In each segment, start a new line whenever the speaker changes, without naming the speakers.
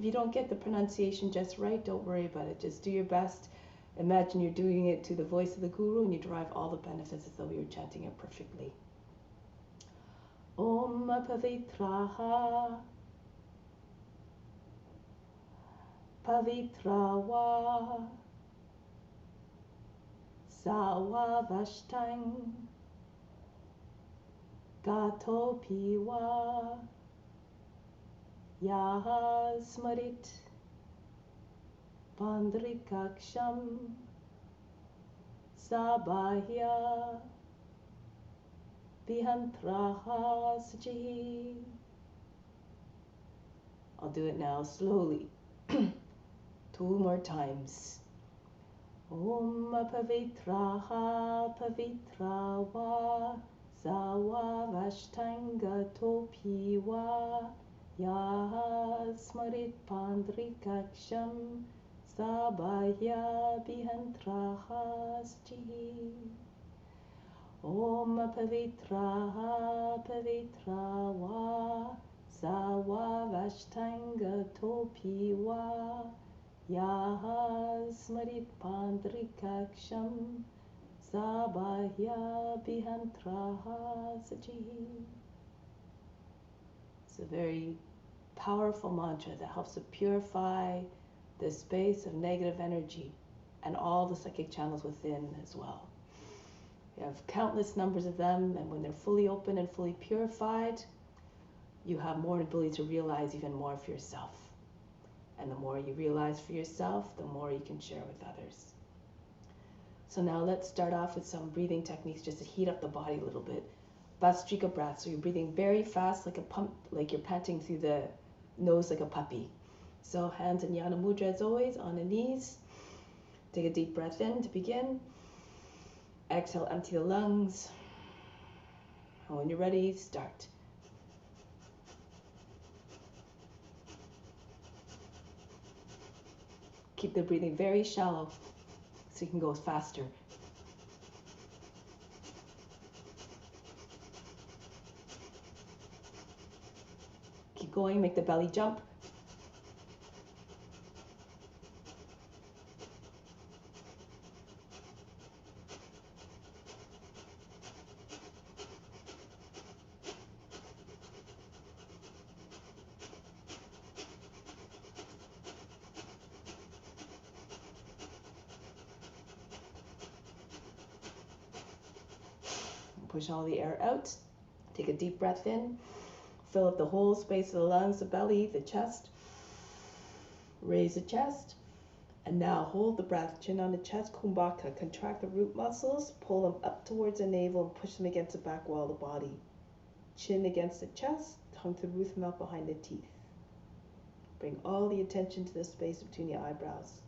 If you don't get the pronunciation just right, don't worry about it. Just do your best. Imagine you're doing it to the voice of the Guru and you derive all the benefits as though you're chanting it perfectly. Om Pavitraha Pavitrawa Sawa Vashtang Gato Piwa Yaha Smarit Pandrikaksham Sabahya Vihantraha Sajihi. I'll do it now slowly. 2 more times. Om Pavitraha Pavitrawa Sawa Vashtanga Topiwa Yaha Smarit Pandrikaksham Sabahya Vihantraha Sajihi. Om Pavitraha Pavitrawa Sawa Vashtanga Topiwa Yaha Smarit Pandrikaksham Sabahya Vihantraha Sajihi. It's a very powerful mantra that helps to purify the space of negative energy and all the psychic channels within as well. You have countless numbers of them, and when they're fully open and fully purified, you have more ability to realize even more for yourself. And the more you realize for yourself, the more you can share with others. So now let's start off with some breathing techniques just to heat up the body a little bit. Vastrika breath, so you're breathing very fast like a pump, like you're panting through the nose like a puppy. So hands in Yana Mudra as always, on the knees. Take a deep breath in to begin. Exhale, empty the lungs. And when you're ready, start. Keep the breathing very shallow so you can go faster. Keep going, make the belly jump. Push all the air out. Take a deep breath in. Fill up the whole space of the lungs, the belly, the chest. Raise the chest. And now hold the breath. Chin on the chest, kumbhaka. Contract the root muscles. Pull them up towards the navel and push them against the back wall of the body. Chin against the chest. Tongue to the roof, mouth behind the teeth. Bring all the attention to the space between the eyebrows.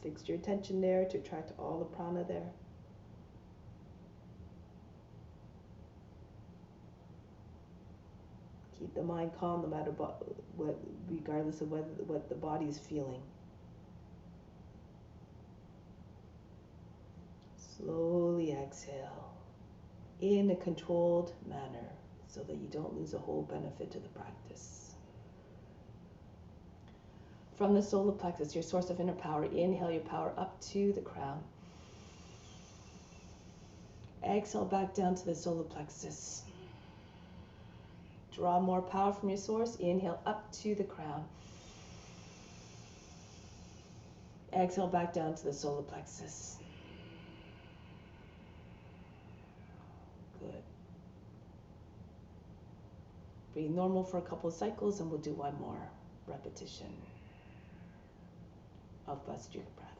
Fix your attention there to attract all the prana there. Keep the mind calm no matter what, regardless of what the body is feeling. Slowly exhale in a controlled manner so that you don't lose the whole benefit to the practice. From the solar plexus, your source of inner power, inhale your power up to the crown. Exhale back down to the solar plexus. Draw more power from your source. Inhale up to the crown. Exhale back down to the solar plexus. Good. Breathe normal for a couple of cycles and we'll do one more repetition of Vastrika breath.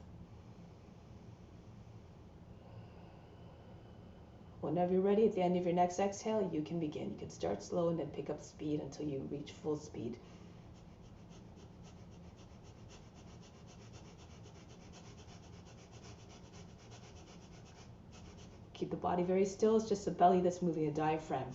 Whenever you're ready, at the end of your next exhale, you can begin. You can start slow and then pick up speed until you reach full speed. Keep the body very still. It's just the belly that's moving, the diaphragm.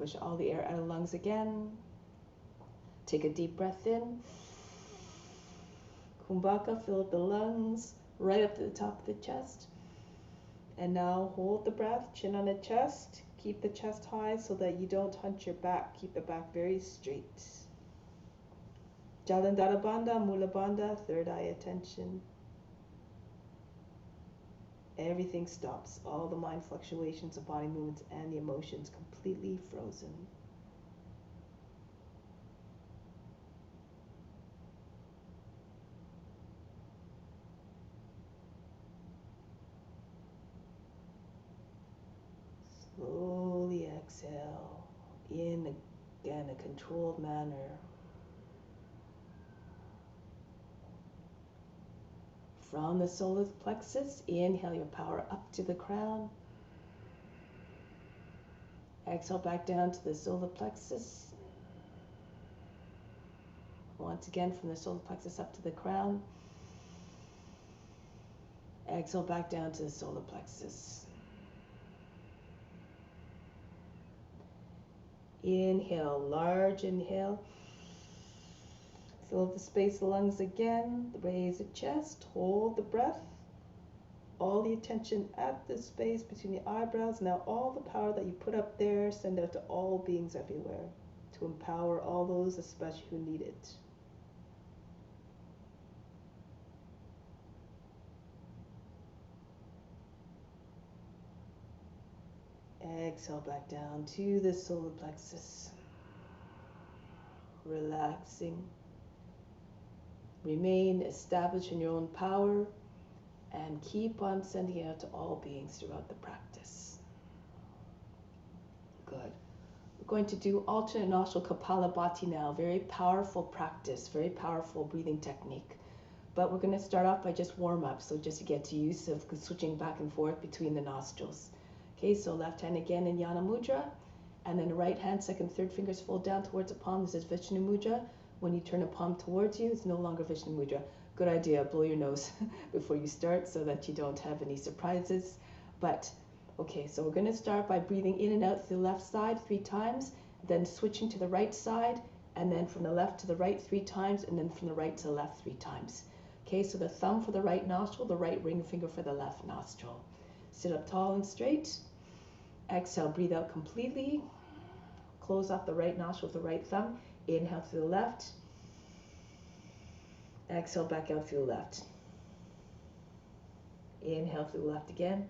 Push all the air out of the lungs again. Take a deep breath in. Kumbhaka, fill up the lungs right up to the top of the chest. And now hold the breath, chin on the chest. Keep the chest high so that you don't hunch your back. Keep the back very straight. Jalandhara Bandha, Mula Bandha, third eye attention. Everything stops. All the mind fluctuations, the body movements, and the emotions completely frozen. Slowly exhale in again a controlled manner. From the solar plexus, inhale your power up to the crown. Exhale back down to the solar plexus. Once again, from the solar plexus up to the crown. Exhale back down to the solar plexus. Inhale, large inhale. Fill the space of the lungs again. Raise the chest. Hold the breath. All the attention at the space between the eyebrows. Now all the power that you put up there, send out to all beings everywhere to empower all those especially who need it. Exhale back down to the solar plexus. Relaxing. Remain established in your own power and keep on sending it out to all beings throughout the practice. Good. We're going to do alternate nostril Kapalabhati now. Very powerful practice, very powerful breathing technique. But we're going to start off by just warm up, so just to get to use of switching back and forth between the nostrils. Okay, so left hand again in Yana Mudra, and then the right hand, second, third fingers fold down towards the palm. This is Vishnu Mudra. When you turn a palm towards you, it's no longer Vishnu Mudra. Good idea, blow your nose before you start so that you don't have any surprises. But, okay, so we're going to start by breathing in and out through the left side 3 times, then switching to the right side, and then from the left to the right 3 times, and then from the right to the left 3 times. Okay, so the thumb for the right nostril, the right ring finger for the left nostril. Sit up tall and straight. Exhale, breathe out completely. Close off the right nostril with the right thumb. Inhale through the left. Exhale back out through the left. Inhale through the left again.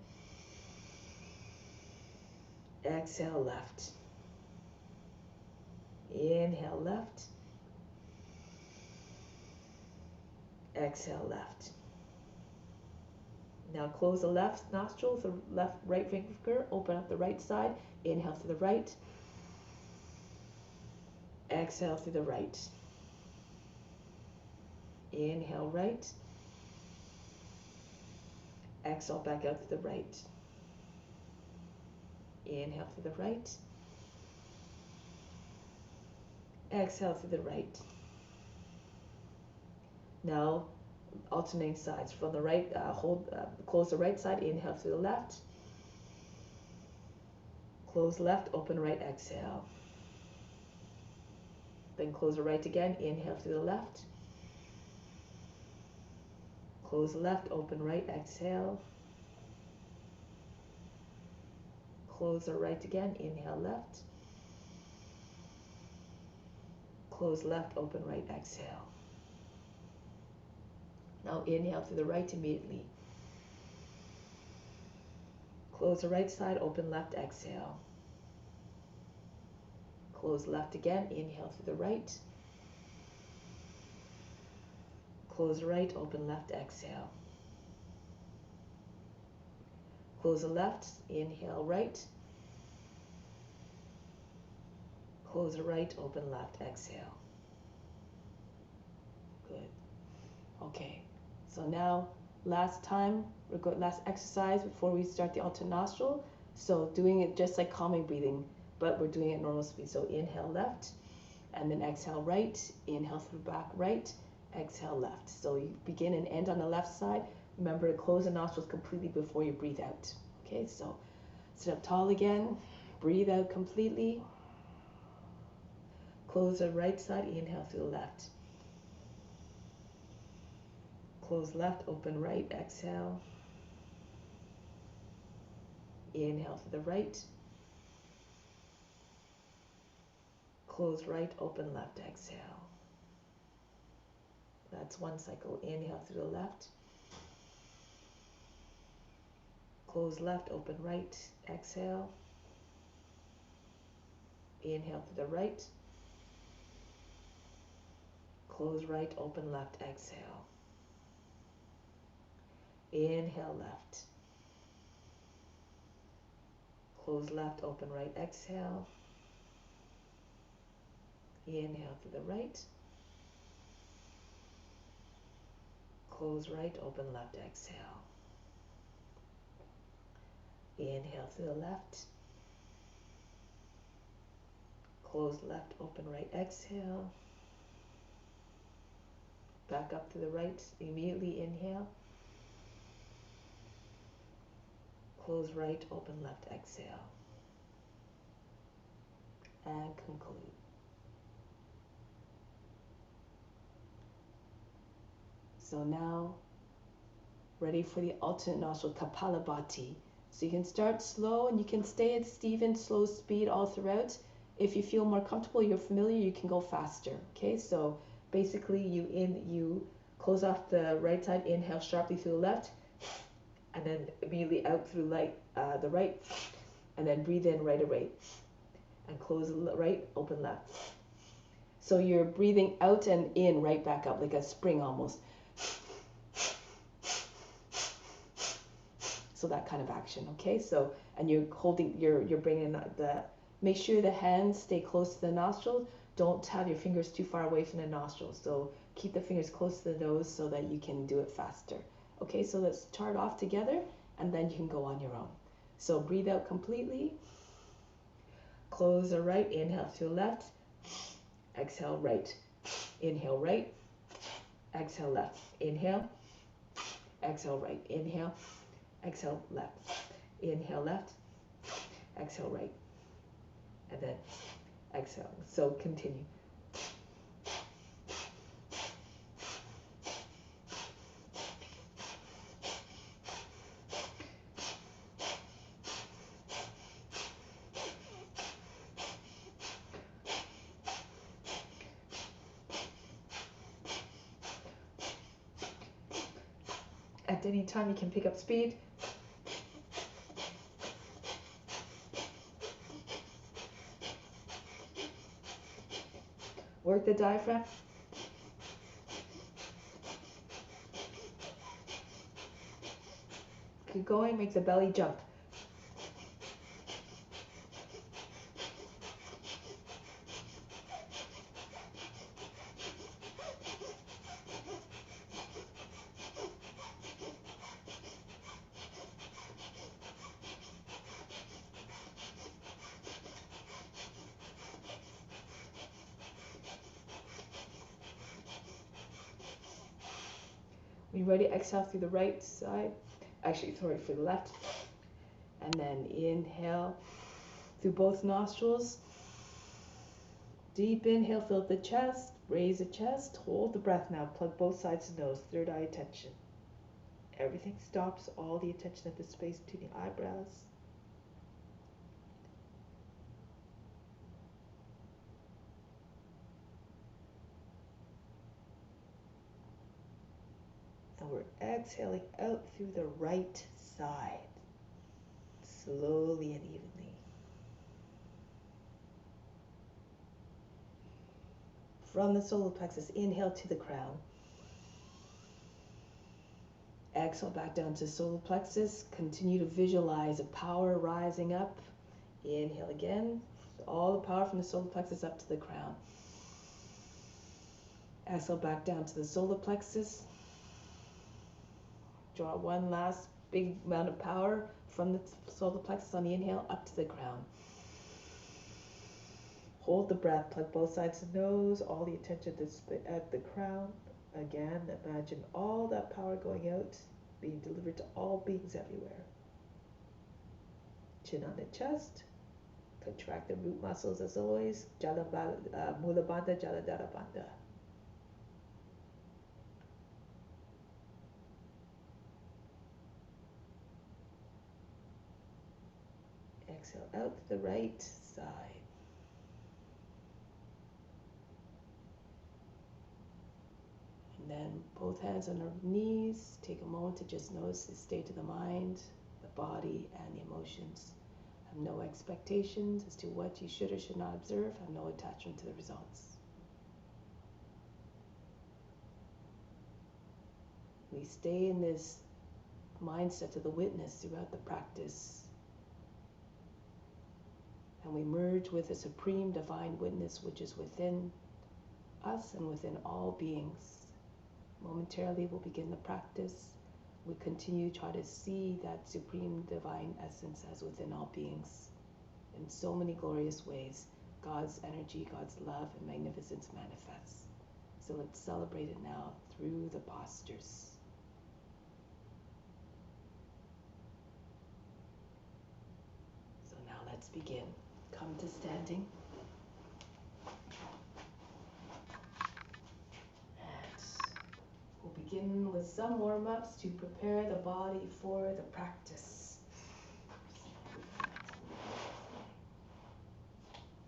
Exhale left. Inhale left. Exhale left. Now close the left nostril with the right finger. Open up the right side. Inhale through the right. Exhale through the right. Inhale right. Exhale back out through the right. Inhale through the right. Exhale through the right. Now alternating sides. From the right, close the right side. Inhale through the left. Close left. Open right. Exhale. Then close the right again. Inhale through the left. Close left, open right, exhale. Close the right again, inhale left. Close left, open right, exhale. Now inhale through the right immediately. Close the right side, open left, exhale. Close left again, inhale through the right. Close right, open left, exhale. Close the left, inhale right. Close the right, open left, exhale. Good. Okay, so now last exercise before we start the alternate nostril. So doing it just like calming breathing, but we're doing it at normal speed. So inhale left, and then exhale right. Inhale through back right. Exhale left. So you begin and end on the left side. Remember to close the nostrils completely before you breathe out. Okay, so sit up tall again. Breathe out completely. Close the right side, inhale through the left. Close left, open right, exhale. Inhale to the right. Close right, open left, exhale. That's one cycle. Inhale through the left. Close left, open right, exhale. Inhale to the right. Close right, open left, exhale. Inhale left. Close left, open right, exhale. Inhale to the right. Close right, open left, exhale. Inhale to the left. Close left, open right, exhale. Back up to the right, immediately inhale. Close right, open left, exhale. And conclude. So now, ready for the alternate nostril, Kapalabhati. So you can start slow and you can stay at even slow speed all throughout. If you feel more comfortable, you're familiar, you can go faster. Okay, so basically you close off the right side, inhale sharply through the left, and then immediately out through the right, and then breathe in right away, and close right, open left. So you're breathing out and in, right back up, like a spring almost. So that kind of action, okay? So, and you're holding, you're bringing make sure the hands stay close to the nostrils. Don't have your fingers too far away from the nostrils. So keep the fingers close to the nose so that you can do it faster. Okay, so let's start off together and then you can go on your own. So breathe out completely. Close the right, inhale through the left. Exhale right. Inhale right. Exhale left. Inhale. Exhale right. Inhale. Exhale left. Inhale left. Exhale right. And then exhale. So continue. At any time you can pick up speed. Work the diaphragm. Keep going, make the belly jump. When you're ready, exhale through the right side. Actually, sorry, for the left. And then inhale through both nostrils. Deep inhale, fill up the chest. Raise the chest. Hold the breath now. Plug both sides of the nose. Third eye attention. Everything stops. All the attention at the space between the eyebrows. And we're exhaling out through the right side. Slowly and evenly. From the solar plexus, inhale to the crown. Exhale back down to solar plexus. Continue to visualize a power rising up. Inhale again. All the power from the solar plexus up to the crown. Exhale back down to the solar plexus. Draw one last big amount of power from the solar plexus on the inhale up to the crown. Hold the breath, plug both sides of the nose, all the attention at the crown. Again, imagine all that power going out, being delivered to all beings everywhere. Chin on the chest. Contract the root muscles as always. Mula Bandha, Jaladhara Bandha. Exhale out to the right side. And then both hands on our knees. Take a moment to just notice the state of the mind, the body, and the emotions. Have no expectations as to what you should or should not observe. Have no attachment to the results. We stay in this mindset of the witness throughout the practice. And we merge with the supreme divine witness which is within us and within all beings. Momentarily we'll begin the practice. We continue to try to see that supreme divine essence as within all beings in so many glorious ways. God's energy, God's love and magnificence manifests. So let's celebrate it now through the postures. So now let's begin. Come to standing. We'll begin with some warm-ups to prepare the body for the practice.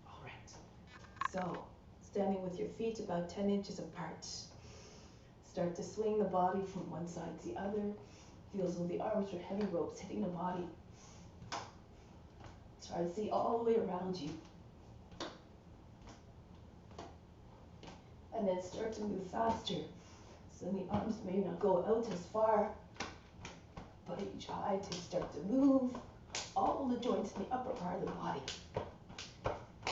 All right. So, standing with your feet about 10 inches apart. Start to swing the body from one side to the other. Feels with the arms or heavy ropes hitting the body. Try to see all the way around you. And then start to move faster. So the arms may not go out as far, but you try to start to move all the joints in the upper part of the body.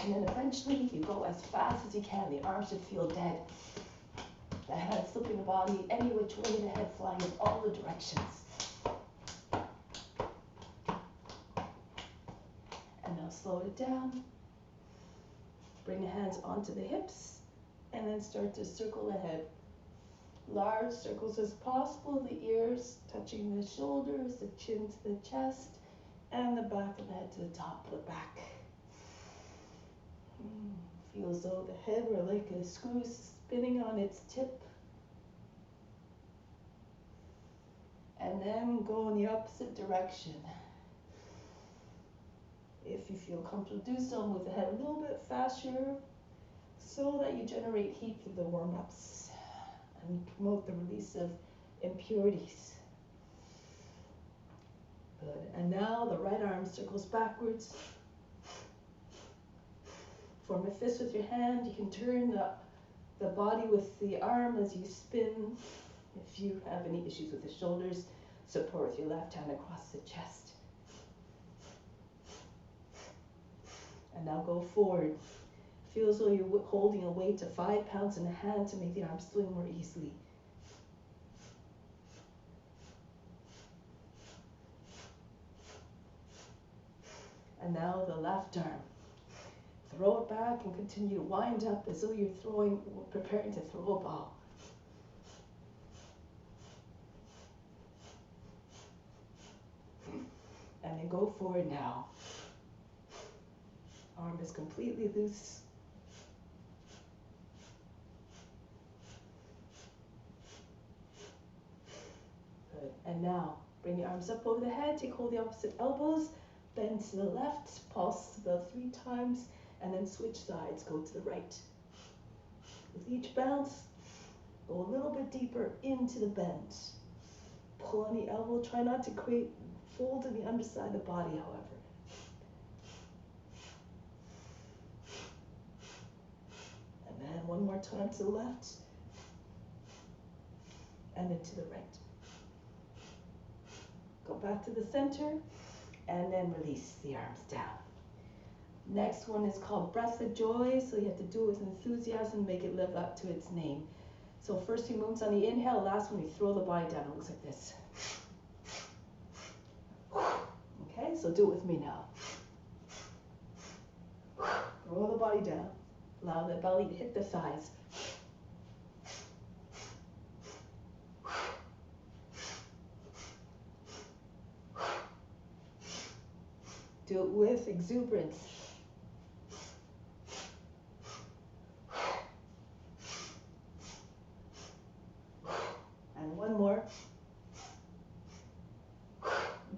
And then eventually you go as fast as you can. The arms should feel dead. The head slipping the body any which way, the head flying in all the directions. And now slow it down. Bring the hands onto the hips and then start to circle the head. Large circles as possible, the ears touching the shoulders, the chin to the chest, and the back of the head to the top of the back. Feel as though the head were like a screw spinning on its tip. And then go in the opposite direction. If you feel comfortable, do so. Move the head a little bit faster so that you generate heat through the warm-ups and promote the release of impurities. Good. And now the right arm circles backwards. Form a fist with your hand. You can turn the body with the arm as you spin. If you have any issues with the shoulders, support with your left hand across the chest. And now go forward. Feel as though you're holding a weight of 5 pounds in the hand to make the arm swing more easily. And now the left arm. Throw it back and continue to wind up as though you're preparing to throw a ball. And then go forward now. Arm is completely loose. Good. And now, bring your arms up over the head. Take hold of the opposite elbows. Bend to the left. Pulse about 3 times. And then switch sides. Go to the right. With each bounce, go a little bit deeper into the bend. Pull on the elbow. Try not to create fold in the underside of the body, however. And then one more time to the left. And then to the right. Go back to the center. And then release the arms down. Next one is called Breath of Joy. So you have to do it with enthusiasm, make it live up to its name. So first few movements on the inhale, last one you throw the body down. It looks like this. Okay, so do it with me now. Throw the body down. Allow the belly to hit the thighs. Do it with exuberance.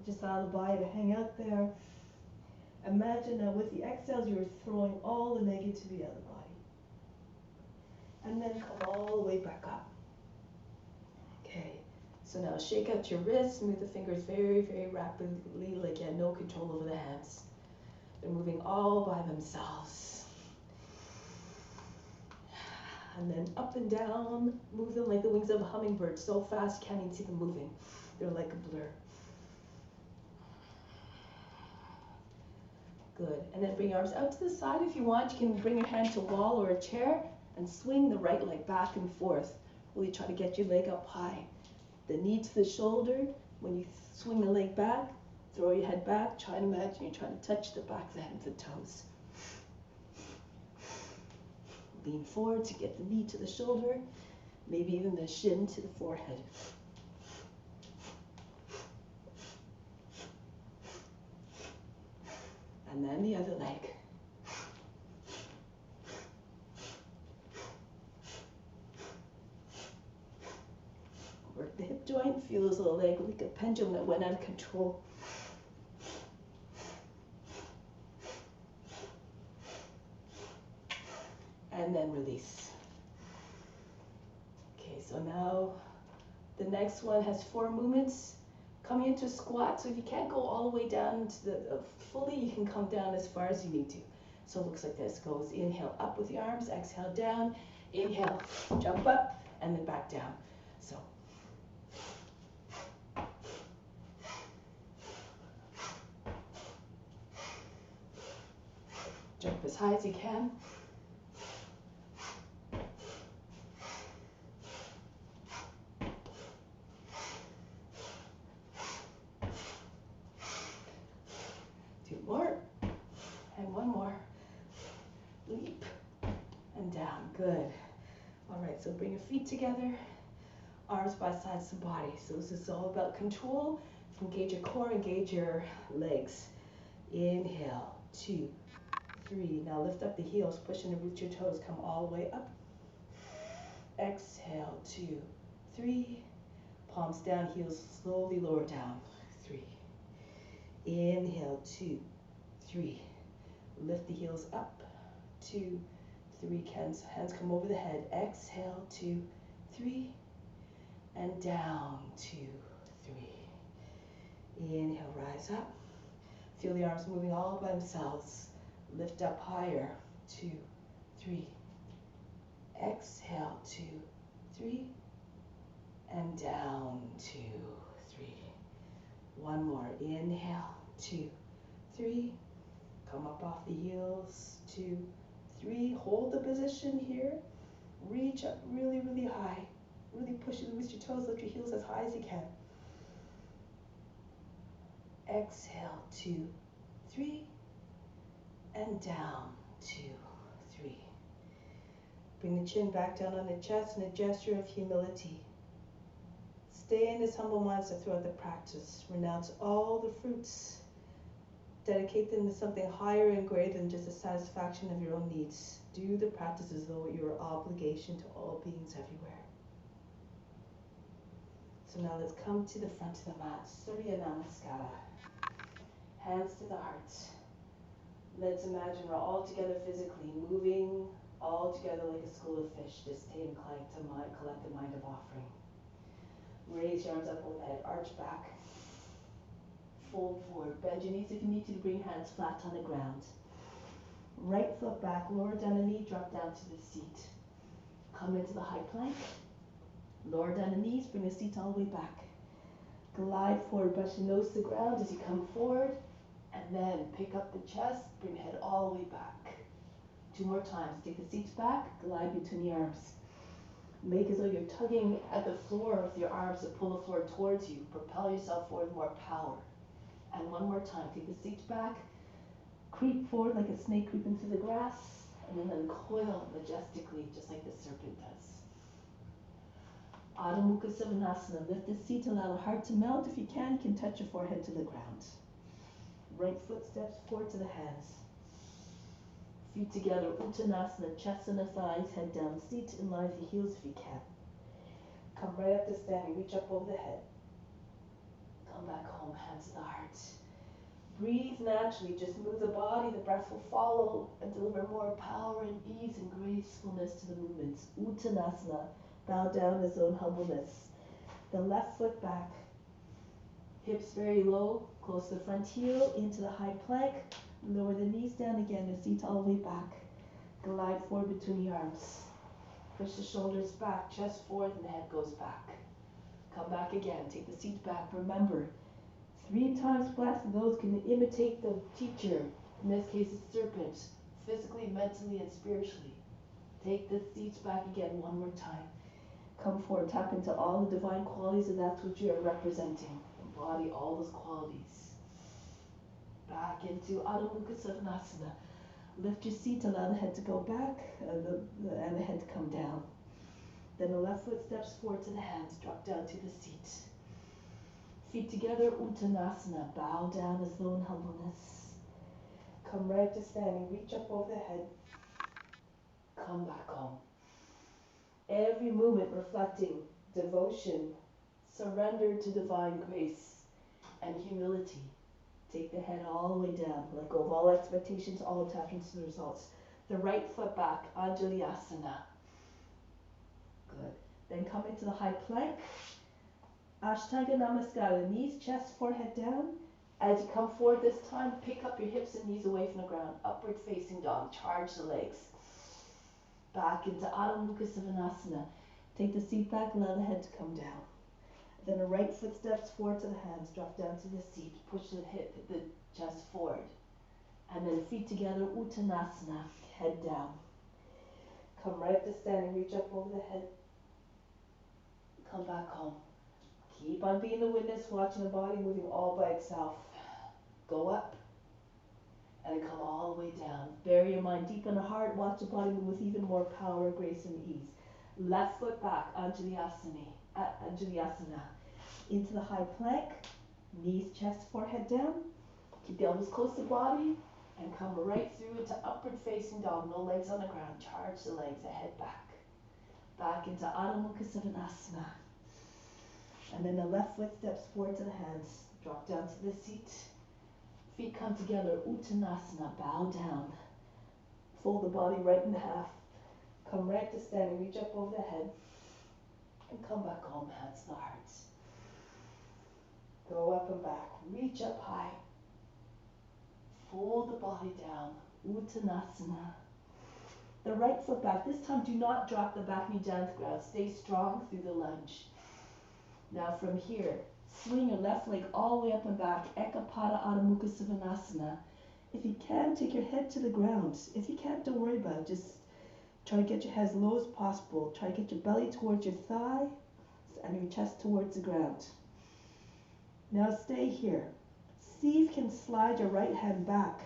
just allow the body to hang out there. Imagine that with the exhales, you're throwing all the negativity out of the body. And then come all the way back up. Okay, so now shake out your wrists, move the fingers very, very rapidly, like you had no control over the hands. They're moving all by themselves. And then up and down, move them like the wings of a hummingbird, so fast you can't even see them moving. They're like a blur. Good, and then bring your arms out to the side if you want. You can bring your hand to a wall or a chair and swing the right leg back and forth. Really try to get your leg up high. The knee to the shoulder. When you swing the leg back, throw your head back. Try to imagine you're trying to touch the back of the head with the toes. Lean forward to get the knee to the shoulder, maybe even the shin to the forehead. And then the other leg. Work the hip joint, feel this little leg like a pendulum that went out of control. And then release. Okay, so now the next one has 4 movements. Coming into squat, so if you can't go all the way down to the fully, you can come down as far as you need to. So it looks like this. Goes inhale up with the arms, exhale down, inhale, jump up, and then back down. So jump as high as you can. More, and one more. Leap, and down. Good. All right, so bring your feet together, arms by sides of the body. So this is all about control. Engage your core, engage your legs. Inhale, 2, 3. Now lift up the heels, push and root your toes, come all the way up. Exhale, 2, 3. Palms down, heels slowly lower down. 3. Inhale, 2, 3. Lift the heels up. 2, 3. Hands come over the head. Exhale, 2, 3. And down, 2, 3. Inhale, rise up. Feel the arms moving all by themselves. Lift up higher. 2, 3. Exhale, 2, 3. And down, 2, 3. One more. Inhale, 2, 3. Come up off the heels. 2, 3. Hold the position here. Reach up really, really high. Really push it with your toes. Lift your heels as high as you can. Exhale, 2, 3. And down, 2, 3. Bring the chin back down on the chest in a gesture of humility. Stay in this humble mindset throughout the practice. Renounce all the fruits. Dedicate them to something higher and greater than just the satisfaction of your own needs. Do the practice as though it were your obligation to all beings everywhere. So now let's come to the front of the mat. Surya Namaskara. Hands to the heart. Let's imagine we're all together physically, moving all together like a school of fish. Just stay inclined to collect the mind of offering. Raise your arms up over the head, arch back, fold forward, bend your knees if you need to bring hands flat on the ground. Right foot back, lower down the knee, drop down to the seat. Come into the high plank, lower down the knees, bring the seat all the way back. Glide forward, brush your nose to the ground as you come forward, and then pick up the chest, bring the head all the way back. 2 more times, take the seats back, glide between the arms. Make as though you're tugging at the floor with your arms to pull the floor towards you. Propel yourself forward with more power. And 1 more time, take the seats back, creep forward like a snake creeping through the grass, and then uncoil majestically, just like the serpent does. Adho Mukha Savasana. Lift the seat, allow the heart to melt. If you can touch your forehead to the ground. Right foot steps forward to the hands. Feet together, Uttanasana, chest and the thighs, head down, seat in line with the heels if you can. Come right up to standing, reach up over the head. Come back home, hands to the heart. Breathe naturally, just move the body, the breath will follow and deliver more power and ease and gracefulness to the movements. Uttanasana, bow down as though in humbleness. The left foot back, hips very low, close to the front heel, into the high plank. Lower the knees down again, the seat all the way back. Glide forward between the arms. Push the shoulders back, chest forward, and the head goes back. Come back again, take the seat back. Remember, 3 times splats, and those can imitate the teacher. In this case, it's serpent, physically, mentally, and spiritually. Take the seats back again one more time. Come forward, tap into all the divine qualities, and that's what you are representing. Embody all those qualities. Back into Adho Mukha Savasana. Lift your seat, allow the head to go back and the head to come down. Then the left foot steps forward to the hands, drop down to the seat. Feet together, Uttanasana, bow down as though in humbleness. Come right to standing, reach up over the head. Come back home. Every movement reflecting devotion, surrender to divine grace, and humility. Take the head all the way down. Let go of all expectations, all attachments to the results. The right foot back, Anjali Asana. Good. Then come into the high plank. Ashtanga Namaskara. Knees, chest, forehead down. As you come forward this time, pick up your hips and knees away from the ground. Upward facing dog. Charge the legs. Back into Adho Mukha Savasana. Take the seat back, allow the head to come down. Then the right foot steps forward to the hands, drop down to the seat, push the chest forward. And then feet together, Uttanasana, head down. Come right up to standing, reach up over the head. Come back home. Keep on being the witness, watching the body moving all by itself. Go up and come all the way down. Bury your mind deep in the heart, watch the body move with even more power, grace, and ease. Left foot back, Anjali Asana. Into the high plank, knees, chest, forehead down. Keep the elbows close to the body and come right through into upward facing dog. No legs on the ground. Charge the legs, the head back. Back into Adho Mukha Savasana. And then the left foot steps forward to the hands. Drop down to the seat. Feet come together, Uttanasana, bow down. Fold the body right in half. Come right to standing, reach up over the head. And come back home, hands to the heart. Go up and back, reach up high. Fold the body down, Uttanasana. The right foot back. This time do not drop the back knee down to the ground. Stay strong through the lunge. Now from here, swing your left leg all the way up and back, Ekapada Adho Mukha Savasana. If you can, take your head to the ground. If you can't, don't worry about it. Just try to get your head as low as possible. Try to get your belly towards your thigh and your chest towards the ground. Now stay here. See if you can slide your right hand back.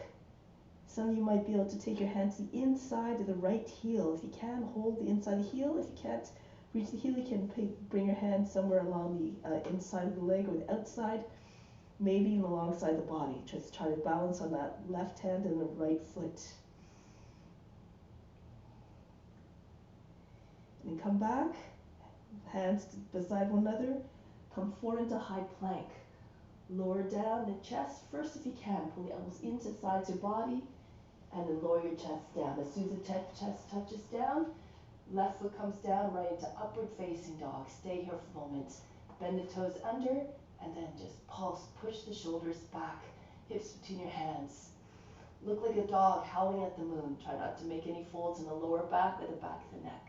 Some of you might be able to take your hand to the inside of the right heel. If you can, hold the inside of the heel. If you can't reach the heel, you can bring your hand somewhere along the inside of the leg or the outside, maybe even alongside the body. Just try to balance on that left hand and the right foot. And come back, hands beside one another. Come forward into high plank. Lower down the chest. First, if you can, pull the elbows into the sides of your body, and then lower your chest down. As soon as the chest touches down, left foot comes down right into upward facing dog. Stay here for a moment. Bend the toes under, and then just pulse. Push the shoulders back, hips between your hands. Look like a dog howling at the moon. Try not to make any folds in the lower back or the back of the neck.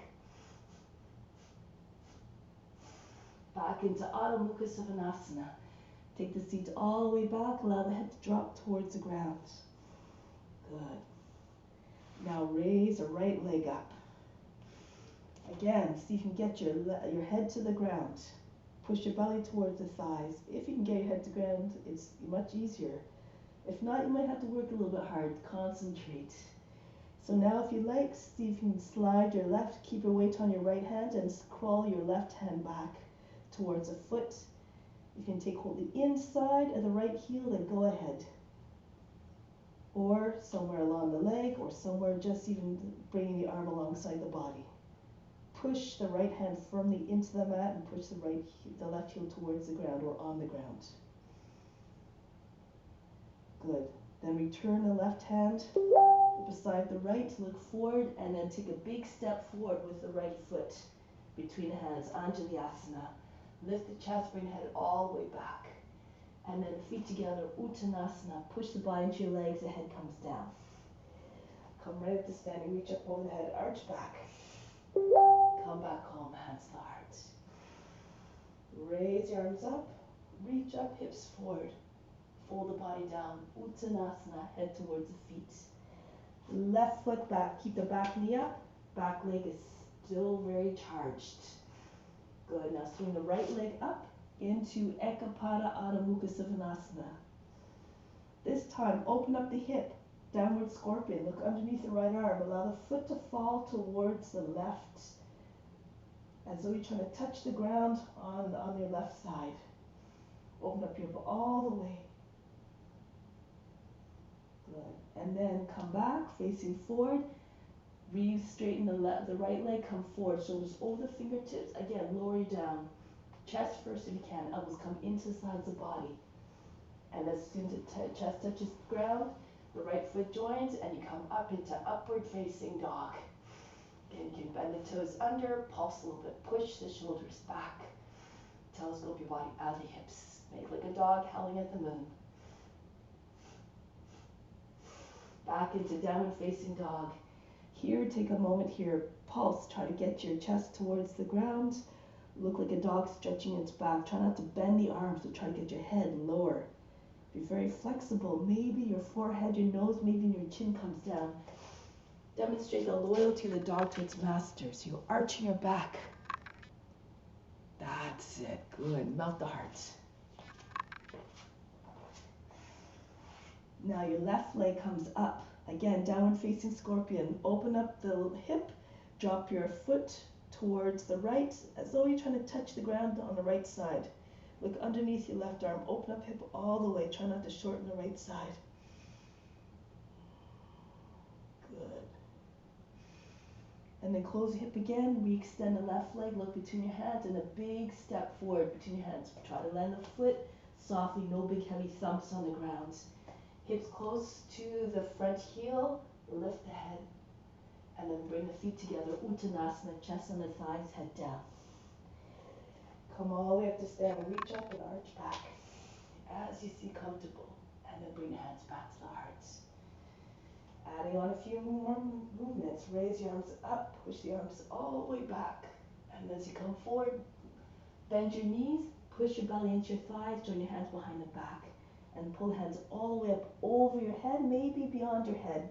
Back into Adho Mukha Savasana. Take the seat all the way back. Allow the head to drop towards the ground. Good. Now raise the right leg up. Again, see if you can get your head to the ground. Push your belly towards the thighs. If you can get your head to the ground, it's much easier. If not, you might have to work a little bit hard. Concentrate. So now if you like, see if you can slide your left, keep your weight on your right hand and crawl your left hand back towards the foot. You can take hold of the inside of the right heel, then go ahead. Or somewhere along the leg, or somewhere just even bringing the arm alongside the body. Push the right hand firmly into the mat and push the left heel towards the ground or on the ground. Good. Then return the left hand beside the right, look forward, and then take a big step forward with the right foot between the hands, Anjalyasana. Lift the chest, bring the head all the way back. And then feet together, Uttanasana. Push the body into your legs, the head comes down. Come right up to standing, reach up over the head, arch back. Come back home, hands to the heart. Raise your arms up, reach up, hips forward. Fold the body down, Uttanasana, head towards the feet. Left foot back, keep the back knee up, back leg is still very charged. Good, now swing the right leg up into Ekapada Adho Mukha Svanasana. This time, open up the hip, downward scorpion, look underneath the right arm, allow the foot to fall towards the left, as though you're trying to touch the ground on your left side. Open up your hip all the way. Good. And then come back, facing forward. Straighten the right leg, come forward. Shoulders over the fingertips. Again, lower you down. Chest first if you can. Elbows come into the sides of the body. And as soon as the chest touches the ground, the right foot joins and you come up into upward facing dog. Again, you can bend the toes under, pulse a little bit, push the shoulders back. Telescope your body out of the hips. Make like a dog howling at the moon. Back into downward facing dog. Here, take a moment here, pulse, try to get your chest towards the ground. Look like a dog stretching its back. Try not to bend the arms, but try to get your head lower. Be very flexible. Maybe your forehead, your nose, maybe your chin comes down. Demonstrate the loyalty of the dog to its master. So you're arching your back. That's it. Good. Melt the heart. Now your left leg comes up. Again, downward facing scorpion. Open up the hip. Drop your foot towards the right, as though you're trying to touch the ground on the right side. Look underneath your left arm. Open up hip all the way. Try not to shorten the right side. Good. And then close the hip again. Re-extend the left leg. Look between your hands and a big step forward between your hands. Try to land the foot softly. No big heavy thumps on the ground. Hips close to the front heel. Lift the head. And then bring the feet together. Uttanasana. Chest on the thighs. Head down. Come all the way up to stand. Reach up and arch back as you see comfortable. And then bring the hands back to the heart. Adding on a few more movements. Raise your arms up. Push the arms all the way back. And as you come forward, bend your knees. Push your belly into your thighs. Join your hands behind the back. And pull the hands all the way up over your head, maybe beyond your head.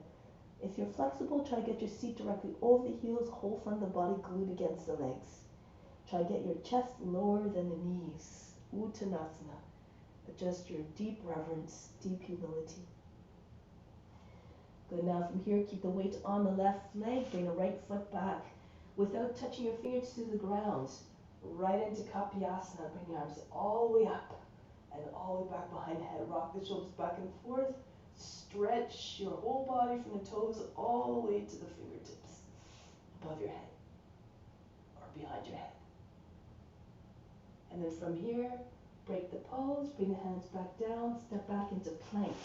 If you're flexible, try to get your seat directly over the heels. Whole front of the body glued against the legs. Try to get your chest lower than the knees. Uttanasana. Adjust your deep reverence, deep humility. Good. Now from here, keep the weight on the left leg. Bring the right foot back without touching your fingers to the ground. Right into Kapyasana. Bring the arms all the way up and all the way back behind the head. Rock the shoulders back and forth. Stretch your whole body from the toes all the way to the fingertips above your head or behind your head. And then from here, break the pose, bring the hands back down, step back into plank.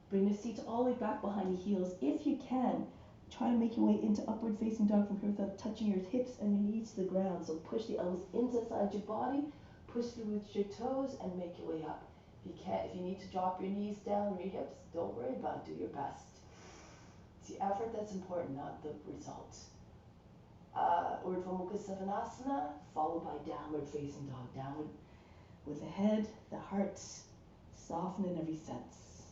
Bring the seat all the way back behind the heels. If you can, try to make your way into upward facing dog from here without touching your hips and your knees to the ground. So push the elbows inside your body, push through with your toes, and make your way up. If you need to drop your knees down or your hips, don't worry about it. Do your best. It's the effort that's important, not the result. Urdhva Mukha Svanasana, followed by downward facing dog. Downward with the head, the heart, soften in every sense.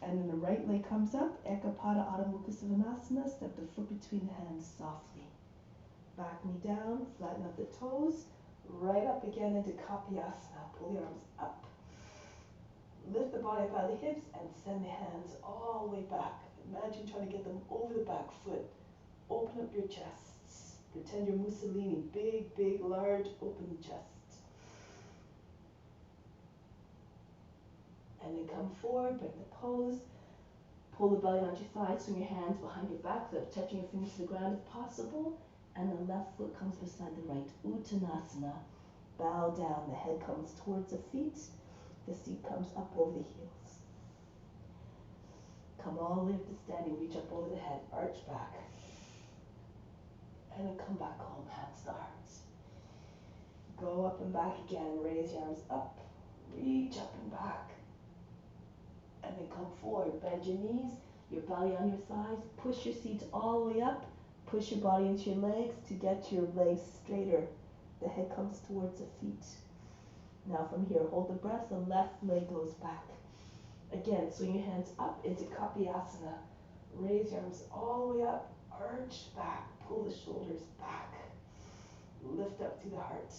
And then the right leg comes up, Ekapada Adho Mukha Svanasana, step the foot between the hands softly. Back knee down, flatten up the toes, right up again into Kapyasana. Pull the arms up. Lift the body up out of the hips and send the hands all the way back. Imagine trying to get them over the back foot. Open up your chests. Pretend you're Mussolini. Big, big, large, open chest. And then come forward, break the pose. Pull the belly onto your thighs, swing your hands behind your back without touching your fingers to the ground if possible. And the left foot comes beside the right. Uttanasana. Bow down. The head comes towards the feet. The seat comes up over the heels. Come all the way up to standing, reach up over the head, arch back. And then come back home, hands to hearts. Go up and back again, raise your arms up, reach up and back. And then come forward, bend your knees, your belly on your thighs, push your seat all the way up, push your body into your legs to get your legs straighter. The head comes towards the feet. Now from here, hold the breath, the left leg goes back. Again, swing your hands up into Kapiyasana. Raise your arms all the way up, arch back, pull the shoulders back. Lift up to the heart.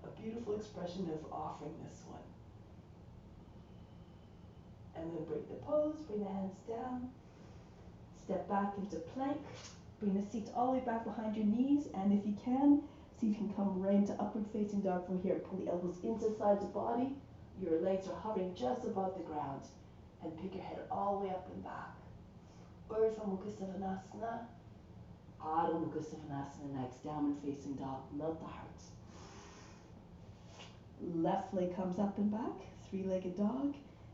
A beautiful expression of offering this one. And then break the pose, bring the hands down. Step back into plank. Bring the seat all the way back behind your knees. And if you can, see if you can come right into upward facing dog from here. Pull the elbows into the sides of the body. Your legs are hovering just above the ground. And pick your head all the way up and back. Urdhva Mukha Savasana. Adho Mukha Savasana next. Downward facing dog. Melt the heart. Left leg comes up and back. Three-legged dog.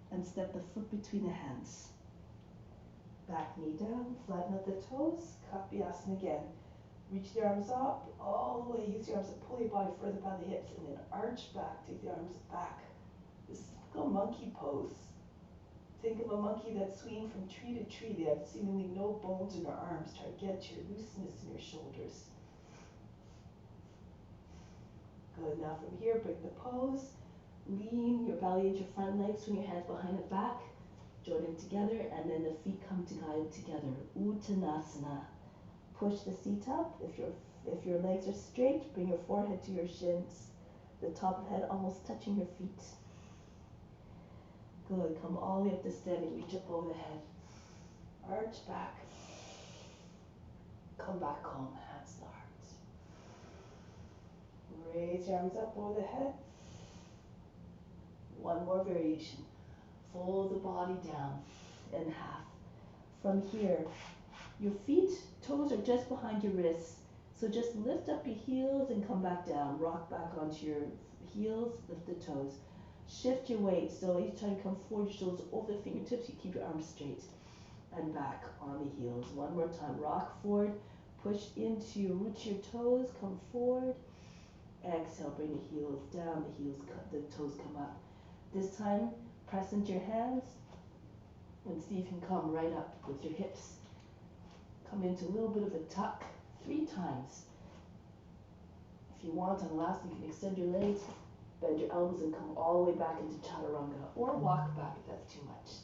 And step the foot between the hands. Back knee down, flatten out the toes, Kapiyasana again. Reach the arms up, all the way, use your arms to pull your body further by the hips, and then arch back, take the arms back. This is a monkey pose. Think of a monkey that's swinging from tree to tree. They have seemingly no bones in their arms. Try to get your looseness in your shoulders. Good, now from here, break the pose. Lean your belly into your front leg, swing your hands behind and back, join them together, and then the feet come to guide together. Uttanasana. Push the seat up. If your legs are straight, bring your forehead to your shins. The top of the head almost touching your feet. Good. Come all the way up to standing. Reach up over the head. Arch back. Come back home. Hands to the heart. Raise your arms up over the head. One more variation. Fold the body down in half. From here, your feet, toes are just behind your wrists. So just lift up your heels and come back down. Rock back onto your heels, lift the toes. Shift your weight. So each time you come forward, your shoulders over the fingertips, you keep your arms straight. And back on the heels. One more time. Rock forward, push into your roots, your toes, come forward. Exhale, bring the heels down, the toes come up. This time, press into your hands and see if you can come right up with your hips. Come into a little bit of a tuck 3 times. If you want, on the last, you can extend your legs, bend your elbows, and come all the way back into Chaturanga, or walk back if that's too much.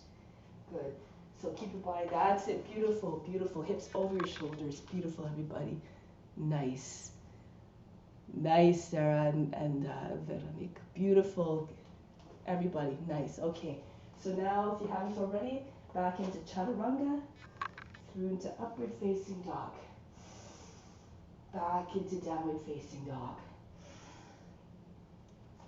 Good. So keep your body, that's it. Beautiful, beautiful. Hips over your shoulders. Beautiful, everybody. Nice. Nice, Sarah and Veronique. Beautiful. Everybody, nice. Okay, so now if you haven't already, back into Chaturanga, through into upward facing dog, back into downward facing dog.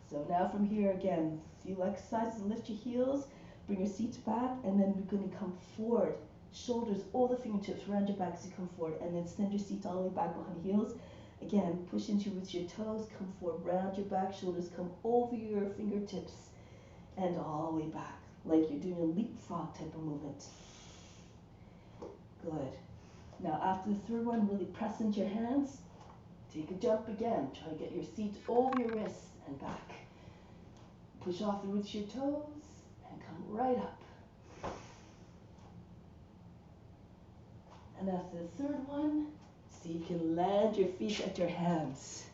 So now from here again, few exercises, lift your heels, bring your seats back, and then we're going to come forward, shoulders over the fingertips, round your back as you come forward, and then send your seat all the way back behind the heels. Again, push into with your toes, come forward, round your back, shoulders come over your fingertips, and all the way back, like you're doing a leapfrog type of movement. Good. Now after the third one, really press into your hands. Take a jump again. Try to get your seat over your wrists and back. Push off the roots of your toes and come right up. And after the third one, see if you can land your feet at your hands.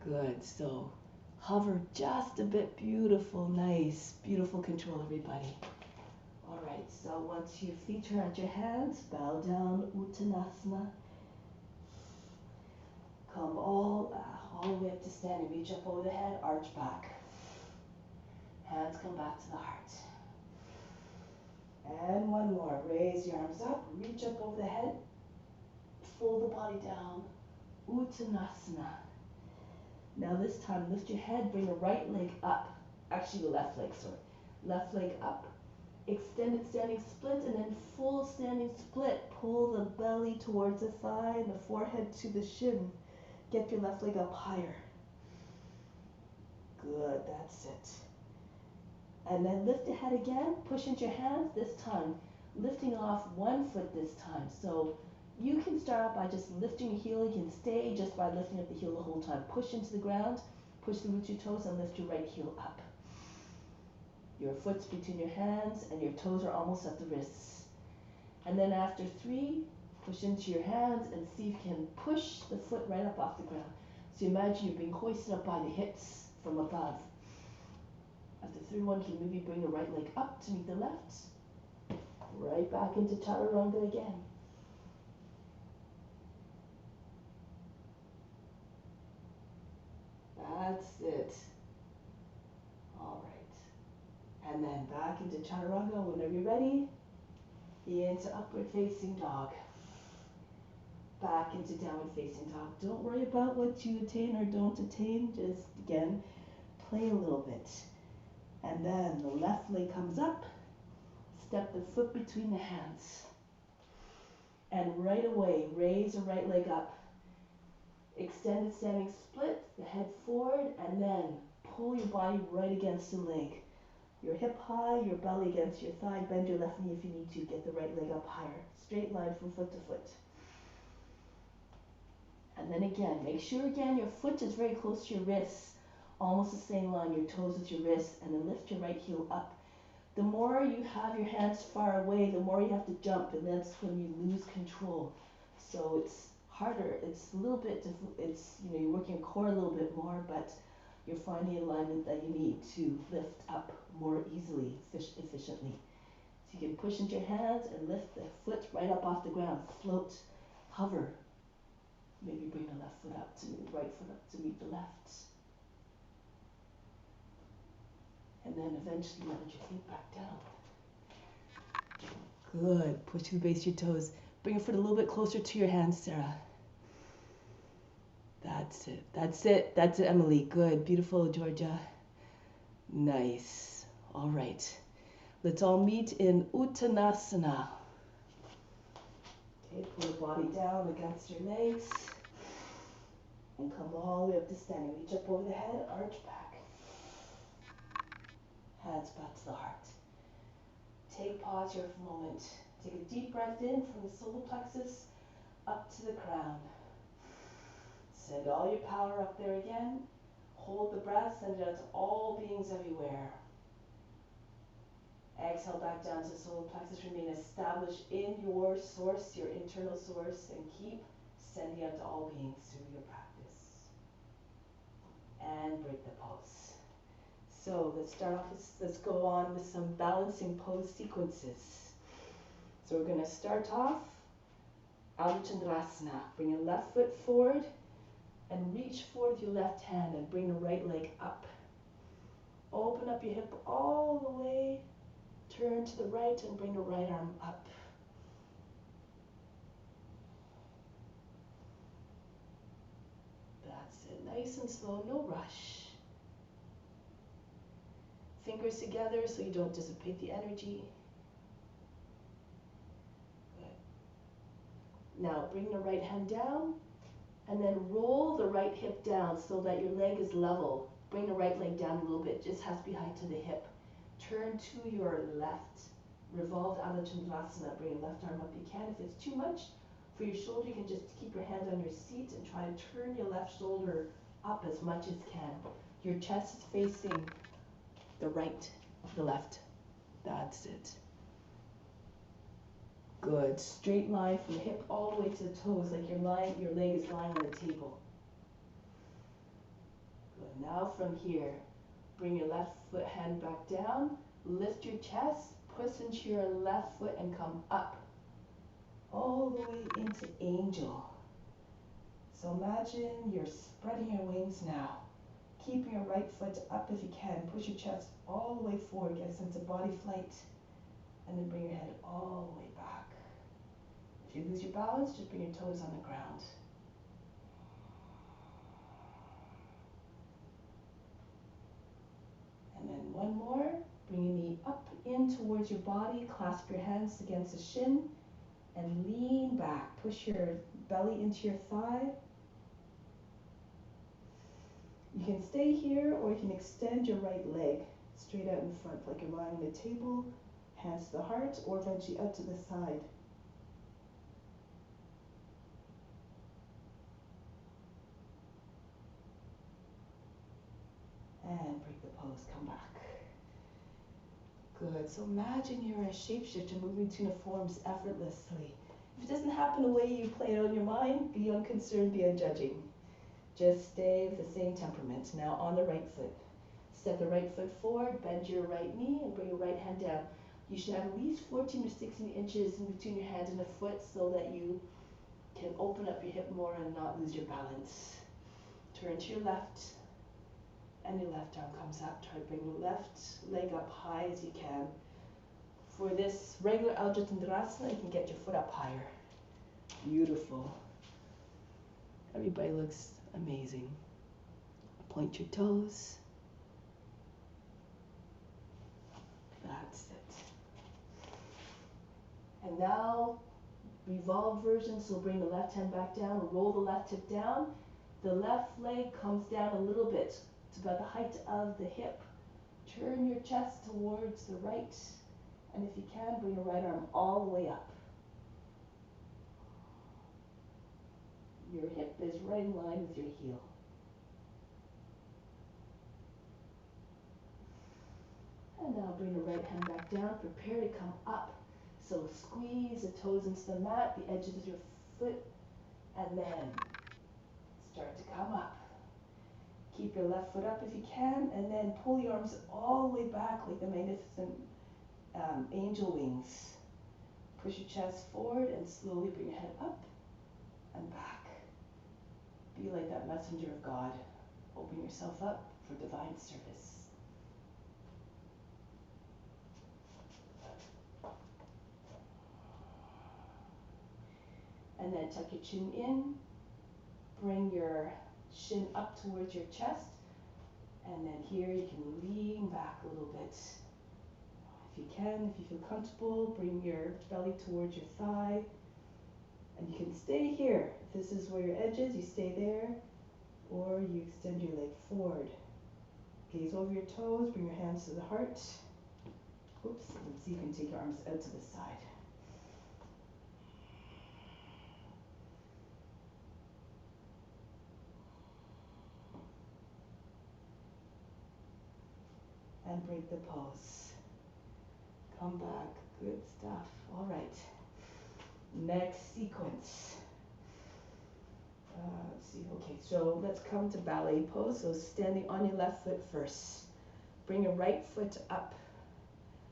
Good. So hover just a bit. Beautiful, nice, beautiful control, everybody. All right, so once your feet are at your hands, bow down, Uttanasana. Come all the way up to standing. Reach up over the head, arch back. Hands come back to the heart. And one more. Raise your arms up, reach up over the head, fold the body down, Uttanasana. Now this time, lift your head, bring the right leg up. Actually, the left leg, sorry. Left leg up. Extended standing split, and then full standing split. Pull the belly towards the thigh and the forehead to the shin. Get your left leg up higher. Good, that's it. And then lift the head again, push into your hands, this time lifting off one foot this time. So you can start out by just lifting your heel. You can stay just by lifting up the heel the whole time. Push into the ground, push the roots of your toes, and lift your right heel up. Your foot's between your hands and your toes are almost at the wrists. And then after 3, push into your hands and see if you can push the foot right up off the ground. So imagine you're being hoisted up by the hips from above. After 3, 1, can you maybe bring the right leg up to meet the left? Right back into chaturanga again. That's it. All right. And then back into chaturanga whenever you're ready. Into upward facing dog. Back into downward facing dog. Don't worry about what you attain or don't attain. Just, again, play a little bit. And then the left leg comes up. Step the foot between the hands. And right away, raise the right leg up. Extended standing split, the head forward, and then pull your body right against the leg. Your hip high, your belly against your thigh. Bend your left knee if you need to. Get the right leg up higher. Straight line from foot to foot. And then again, make sure again your foot is very close to your wrists. Almost the same line, your toes with your wrists. And then lift your right heel up. The more you have your hands far away, the more you have to jump, and that's when you lose control. So it's harder. It's a little bit, you're working your core a little bit more, but you're finding the alignment that you need to lift up more easily, efficiently. So you can push into your hands and lift the foot right up off the ground. Float, hover. Maybe bring the left foot up to meet the right foot up to meet the left. And then eventually let your feet back down. Good. Push to the base of your toes. Bring your foot a little bit closer to your hands, Sarah. That's it. That's it. That's it, Emily. Good. Beautiful, Georgia. Nice. All right. Let's all meet in Uttanasana. Okay, pull the body down against your legs. And come all the way up to standing. Reach up over the head, arch back. Hands back to the heart. Take pause here for a moment. Take a deep breath in from the solar plexus up to the crown. Send all your power up there again. Hold the breath, send it out to all beings everywhere. Exhale back down to the solar plexus. Remain established in your source, your internal source, and keep sending out to all beings through your practice. And break the pose. So let's start off, let's go on with some balancing pose sequences. So we're going to start off Ardha Chandrasana. Bring your left foot forward and reach forward with your left hand and bring the right leg up. Open up your hip all the way. Turn to the right and bring the right arm up. That's it. Nice and slow, no rush. Fingers together so you don't dissipate the energy. Good. Now bring the right hand down and then roll the right hip down so that your leg is level. Bring the right leg down a little bit, just has to be high to the hip. Turn to your left. Revolved Ardha Chandrasana. Bring your left arm up. You can. If it's too much for your shoulder, you can just keep your hand on your seat and try to turn your left shoulder up as much as you can. Your chest is facing the right, the left. That's it. Good. Straight line from the hip all the way to the toes, like your leg is lying on the table. Good. Now from here, bring your left foot hand back down, lift your chest, push into your left foot and come up. All the way into angel. So imagine you're spreading your wings now. Keeping your right foot up if you can. Push your chest all the way forward. Get a sense of body flight. And then bring your head all the way back. If you lose your balance, just bring your toes on the ground. And then one more. Bring your knee up in towards your body. Clasp your hands against the shin. And lean back. Push your belly into your thigh. You can stay here or you can extend your right leg. Straight out in front, like you're lying on a table, hands to the heart, or eventually out to the side. And break the pose, come back. Good, so imagine you're a shapeshifter moving between the forms effortlessly. If it doesn't happen the way you play it on your mind, be unconcerned, be unjudging. Just stay with the same temperament. Now on the right foot. Step the right foot forward, bend your right knee, and bring your right hand down. You should have at least 14 or 16 inches in between your hand and the foot so that you can open up your hip more and not lose your balance. Turn to your left, and your left arm comes up. Try to bring the left leg up high as you can. For this regular Ujjayi Tandrasana, you can get your foot up higher. Beautiful. Everybody looks amazing. Point your toes. That's it. And now, revolve version, so bring the left hand back down, roll the left hip down. The left leg comes down a little bit to about the height of the hip. Turn your chest towards the right, and if you can, bring your right arm all the way up. Your hip is right in line with your heel. And now bring the right hand back down. Prepare to come up. So squeeze the toes into the mat, the edges of your foot, and then start to come up. Keep your left foot up if you can, and then pull your arms all the way back like the magnificent angel wings. Push your chest forward and slowly bring your head up and back. Be like that messenger of God. Open yourself up for divine service. And then tuck your chin in, bring your shin up towards your chest, and then here you can lean back a little bit. If you can, if you feel comfortable, bring your belly towards your thigh, and you can stay here. If this is where your edge is, you stay there, or you extend your leg forward. Gaze over your toes, bring your hands to the heart. Oops, and so you can take your arms out to the side. And break the pose. Come back, good stuff. All right, next sequence. Let's see, okay, so let's come to ballet pose. So standing on your left foot first. Bring your right foot up.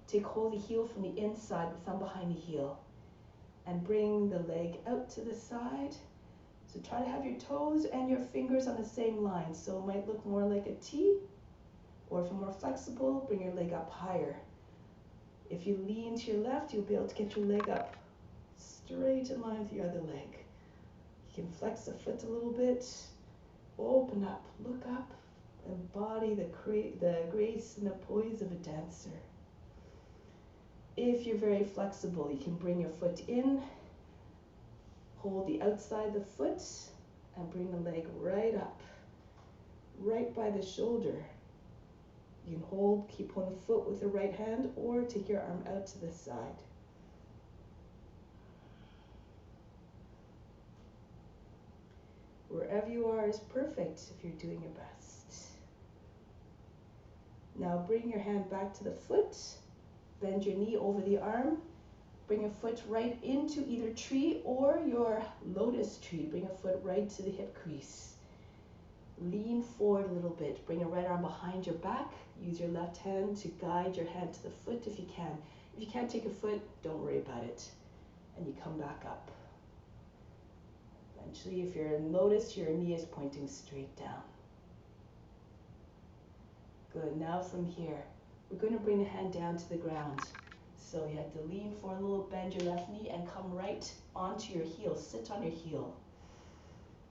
Take hold of the heel from the inside, the thumb behind the heel. And bring the leg out to the side. So try to have your toes and your fingers on the same line. So it might look more like a T. Or if you're more flexible, bring your leg up higher. If you lean to your left, you'll be able to get your leg up straight in line with your other leg. You can flex the foot a little bit, open up, look up, embody the grace and the poise of a dancer. If you're very flexible, you can bring your foot in, hold the outside of the foot, and bring the leg right up, right by the shoulder. You can hold, keep holding the foot with the right hand, or take your arm out to the side. Wherever you are is perfect if you're doing your best. Now bring your hand back to the foot, bend your knee over the arm, bring your foot right into either tree or your lotus tree. Bring your foot right to the hip crease. Lean forward a little bit, bring your right arm behind your back. Use your left hand to guide your hand to the foot if you can. If you can't take your foot, don't worry about it. And you come back up. Eventually, if you're in lotus, your knee is pointing straight down. Good, now from here, we're going to bring the hand down to the ground. So you have to lean forward a little, bend your left knee, and come right onto your heel. Sit on your heel.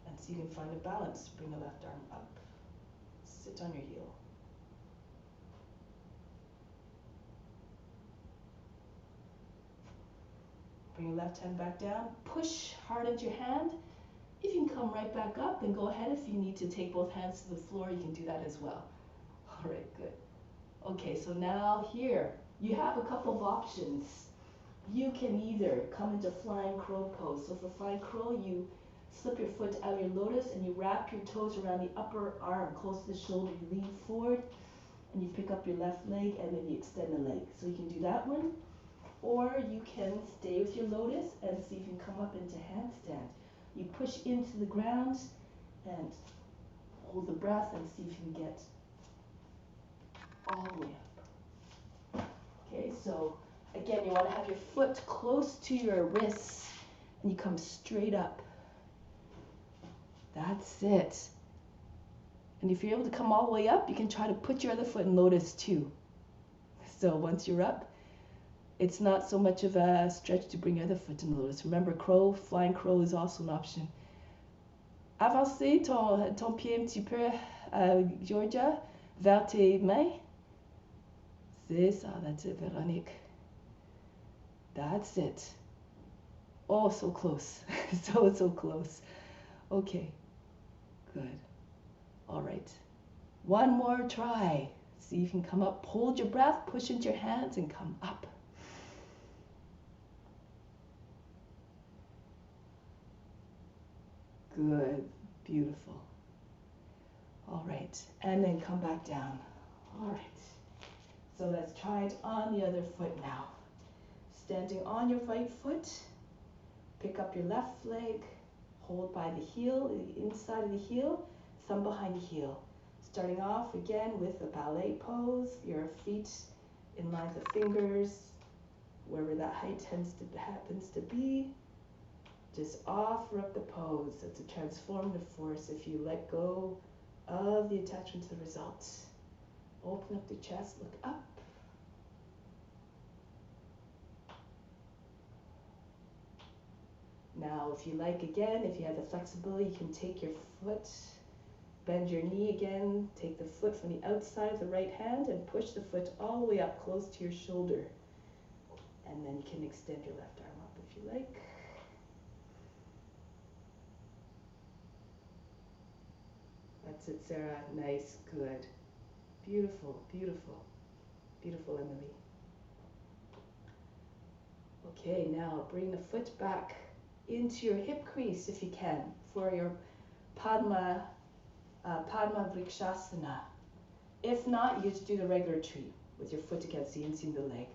And so you can find a balance. Bring the left arm up. Sit on your heel. Bring your left hand back down. Push hard into your hand. If you can come right back up, then go ahead. If you need to take both hands to the floor, you can do that as well. All right, good. Okay, so now here, you have a couple of options. You can either come into flying crow pose. So for flying crow, you slip your foot out of your lotus and you wrap your toes around the upper arm close to the shoulder. You lean forward and you pick up your left leg and then you extend the leg. So you can do that one. Or you can stay with your lotus and see if you can come up into handstand. You push into the ground and hold the breath and see if you can get all the way up. Okay, so again, you want to have your foot close to your wrists and you come straight up. That's it. And if you're able to come all the way up, you can try to put your other foot in lotus too. So once you're up, it's not so much of a stretch to bring your other foot in lotus. Remember, crow, flying crow is also an option. Avancer ton pied un petit peu, Georgia, vers tes mains. C'est ça, that's it, Véronique. That's it. Oh, so close. So close. Okay, good. All right. One more try. See if you can come up. Hold your breath, push into your hands, and come up. Good. Beautiful. All right. And then come back down. All right. So let's try it on the other foot now. Standing on your right foot, pick up your left leg, hold by the heel, the inside of the heel, thumb behind the heel. Starting off again with a ballet pose, your feet in line with the fingers, wherever that height happens to be. Just offer up the pose. It's a transformative force if you let go of the attachment to the results. Open up the chest, look up. Now, if you like again, if you have the flexibility, you can take your foot, bend your knee again, take the foot from the outside of the right hand and push the foot all the way up close to your shoulder. And then you can extend your left arm up if you like. That's it, Sarah. Nice, good. Beautiful, beautiful, beautiful, Emily. Okay, now bring the foot back into your hip crease if you can for your Padma Vrikshasana. If not, you just do the regular tree with your foot against the inside of the leg.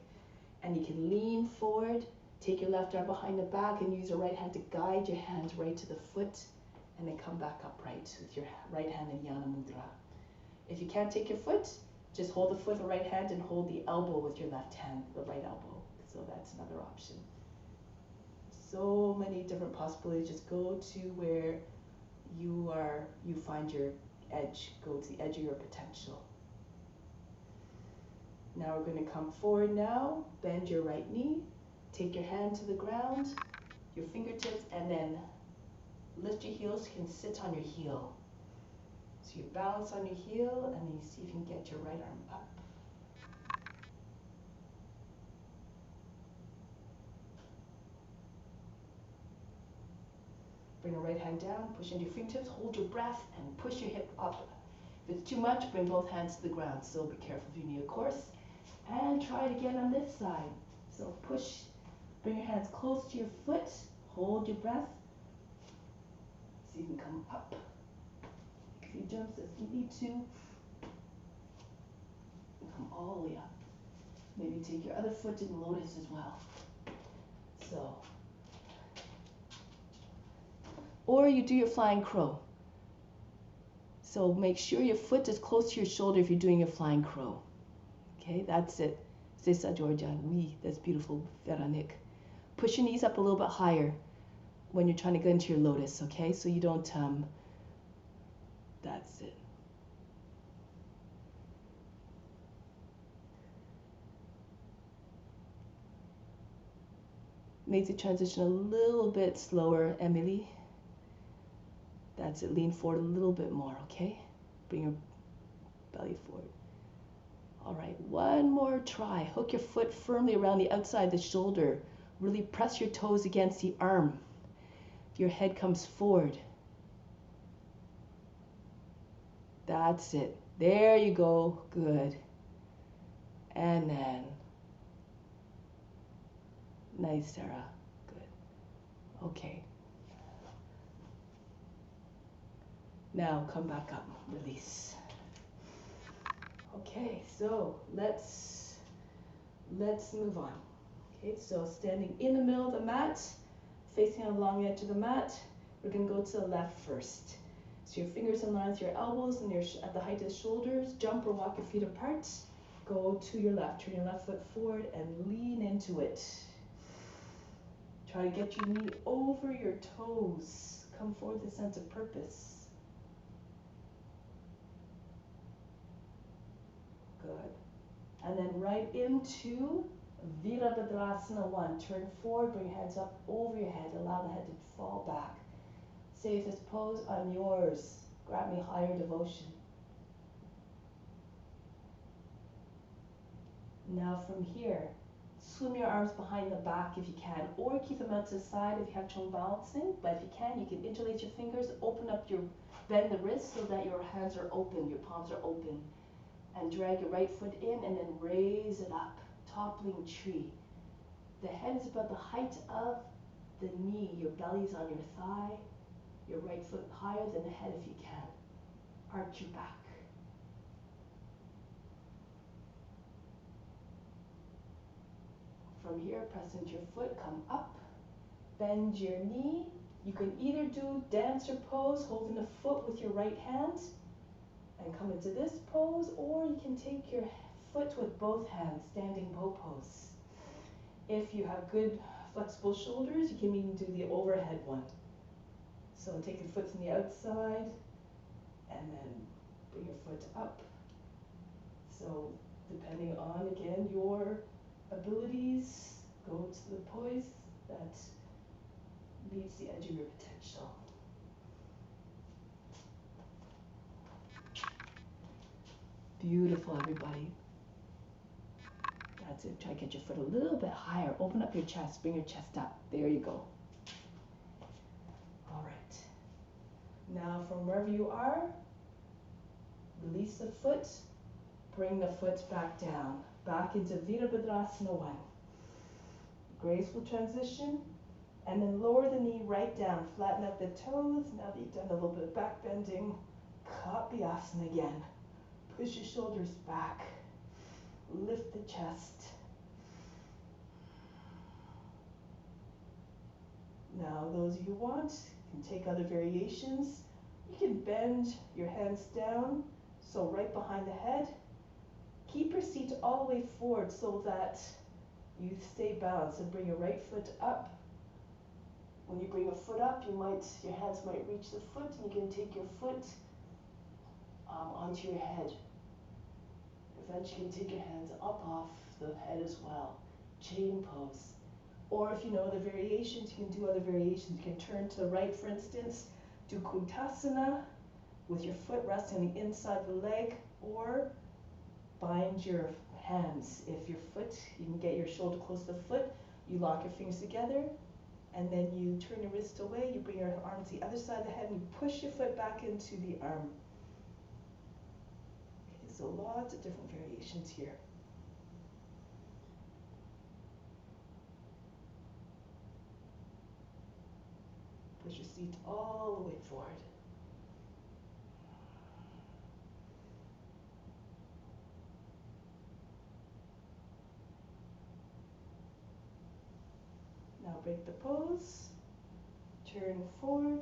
And you can lean forward, take your left arm behind the back and use your right hand to guide your hands right to the foot and then come back upright with your right hand in Yana Mudra. If you can't take your foot, just hold the foot with the right hand and hold the elbow with your left hand, the right elbow. So that's another option. So many different possibilities. Just go to where you find your edge. Go to the edge of your potential. Now we're going to come forward now. Bend your right knee. Take your hand to the ground, your fingertips, and then lift your heels. You can sit on your heel. So you balance on your heel, and then you see if you can get your right arm up. Bring your right hand down, push into your fingertips, hold your breath, and push your hip up. If it's too much, bring both hands to the ground. So be careful if you need a course. And try it again on this side. So push, bring your hands close to your foot, hold your breath. See if you can come up. A few jumps as you need to. And come all the way up. Maybe take your other foot in lotus as well. So. Or you do your flying crow. So make sure your foot is close to your shoulder if you're doing your flying crow. Okay, that's it. C'est ça, Georgia. Oui, that's beautiful, Véronique. Push your knees up a little bit higher when you're trying to get into your lotus, okay? So you don't, that's it. Make the transition a little bit slower, Emily. That's it. Lean forward a little bit more, okay? Bring your belly forward. All right, one more try. Hook your foot firmly around the outside of the shoulder. Really press your toes against the arm. Your head comes forward. That's it. There you go. Good. And then, nice, Sarah. Good. Okay. Now come back up, release. Okay, so let's move on. Okay, so standing in the middle of the mat, facing along the edge of the mat, we're going to go to the left first. So your fingers in line with your elbows and you're at the height of the shoulders. Jump or walk your feet apart. Go to your left. Turn your left foot forward and lean into it. Try to get your knee over your toes. Come forward with a sense of purpose. Good. And then right into Virabhadrasana 1. Turn forward, bring your hands up over your head. Allow the head to fall back. Say this pose, I'm yours. Grant me higher devotion. Now from here, swim your arms behind the back if you can, or keep them out to the side if you have trouble balancing. But if you can, you can interlace your fingers, bend the wrists so that your hands are open, your palms are open. And drag your right foot in and then raise it up, toppling tree. The head is about the height of the knee. Your belly's on your thigh. Your right foot higher than the head if you can. Arch your back. From here, press into your foot, come up, bend your knee. You can either do dancer pose, holding the foot with your right hand, and come into this pose, or you can take your foot with both hands, standing bow pose. If you have good flexible shoulders, you can even do the overhead one. So take your foot from the outside, and then bring your foot up. So depending on, again, your abilities, go to the poise that meets the edge of your potential. Beautiful, everybody. That's it. Try to get your foot a little bit higher. Open up your chest. Bring your chest up. There you go. All right. Now from wherever you are, release the foot. Bring the foot back down. Back into Virabhadrasana 1. Graceful transition. And then lower the knee right down. Flatten out the toes. Now that you've done a little bit of back bending, Kapyasana again. Push your shoulders back. Lift the chest. Now, those of you who want, you can take other variations. You can bend your hands down, so right behind the head. Keep your seat all the way forward so that you stay balanced, and bring your right foot up. When you bring a foot up, your hands might reach the foot, and you can take your foot onto your head. Eventually, you can take your hands up off the head as well. Chain pose. Or if you know other variations, you can do other variations. You can turn to the right, for instance, do Kutasana with your foot resting on the inside of the leg, or bind your hands. If your foot, you can get your shoulder close to the foot, you lock your fingers together, and then you turn your wrist away, you bring your arm to the other side of the head, and you push your foot back into the arm. Okay, so lots of different variations here. Push your seat all the way forward. Now break the pose, turn forward,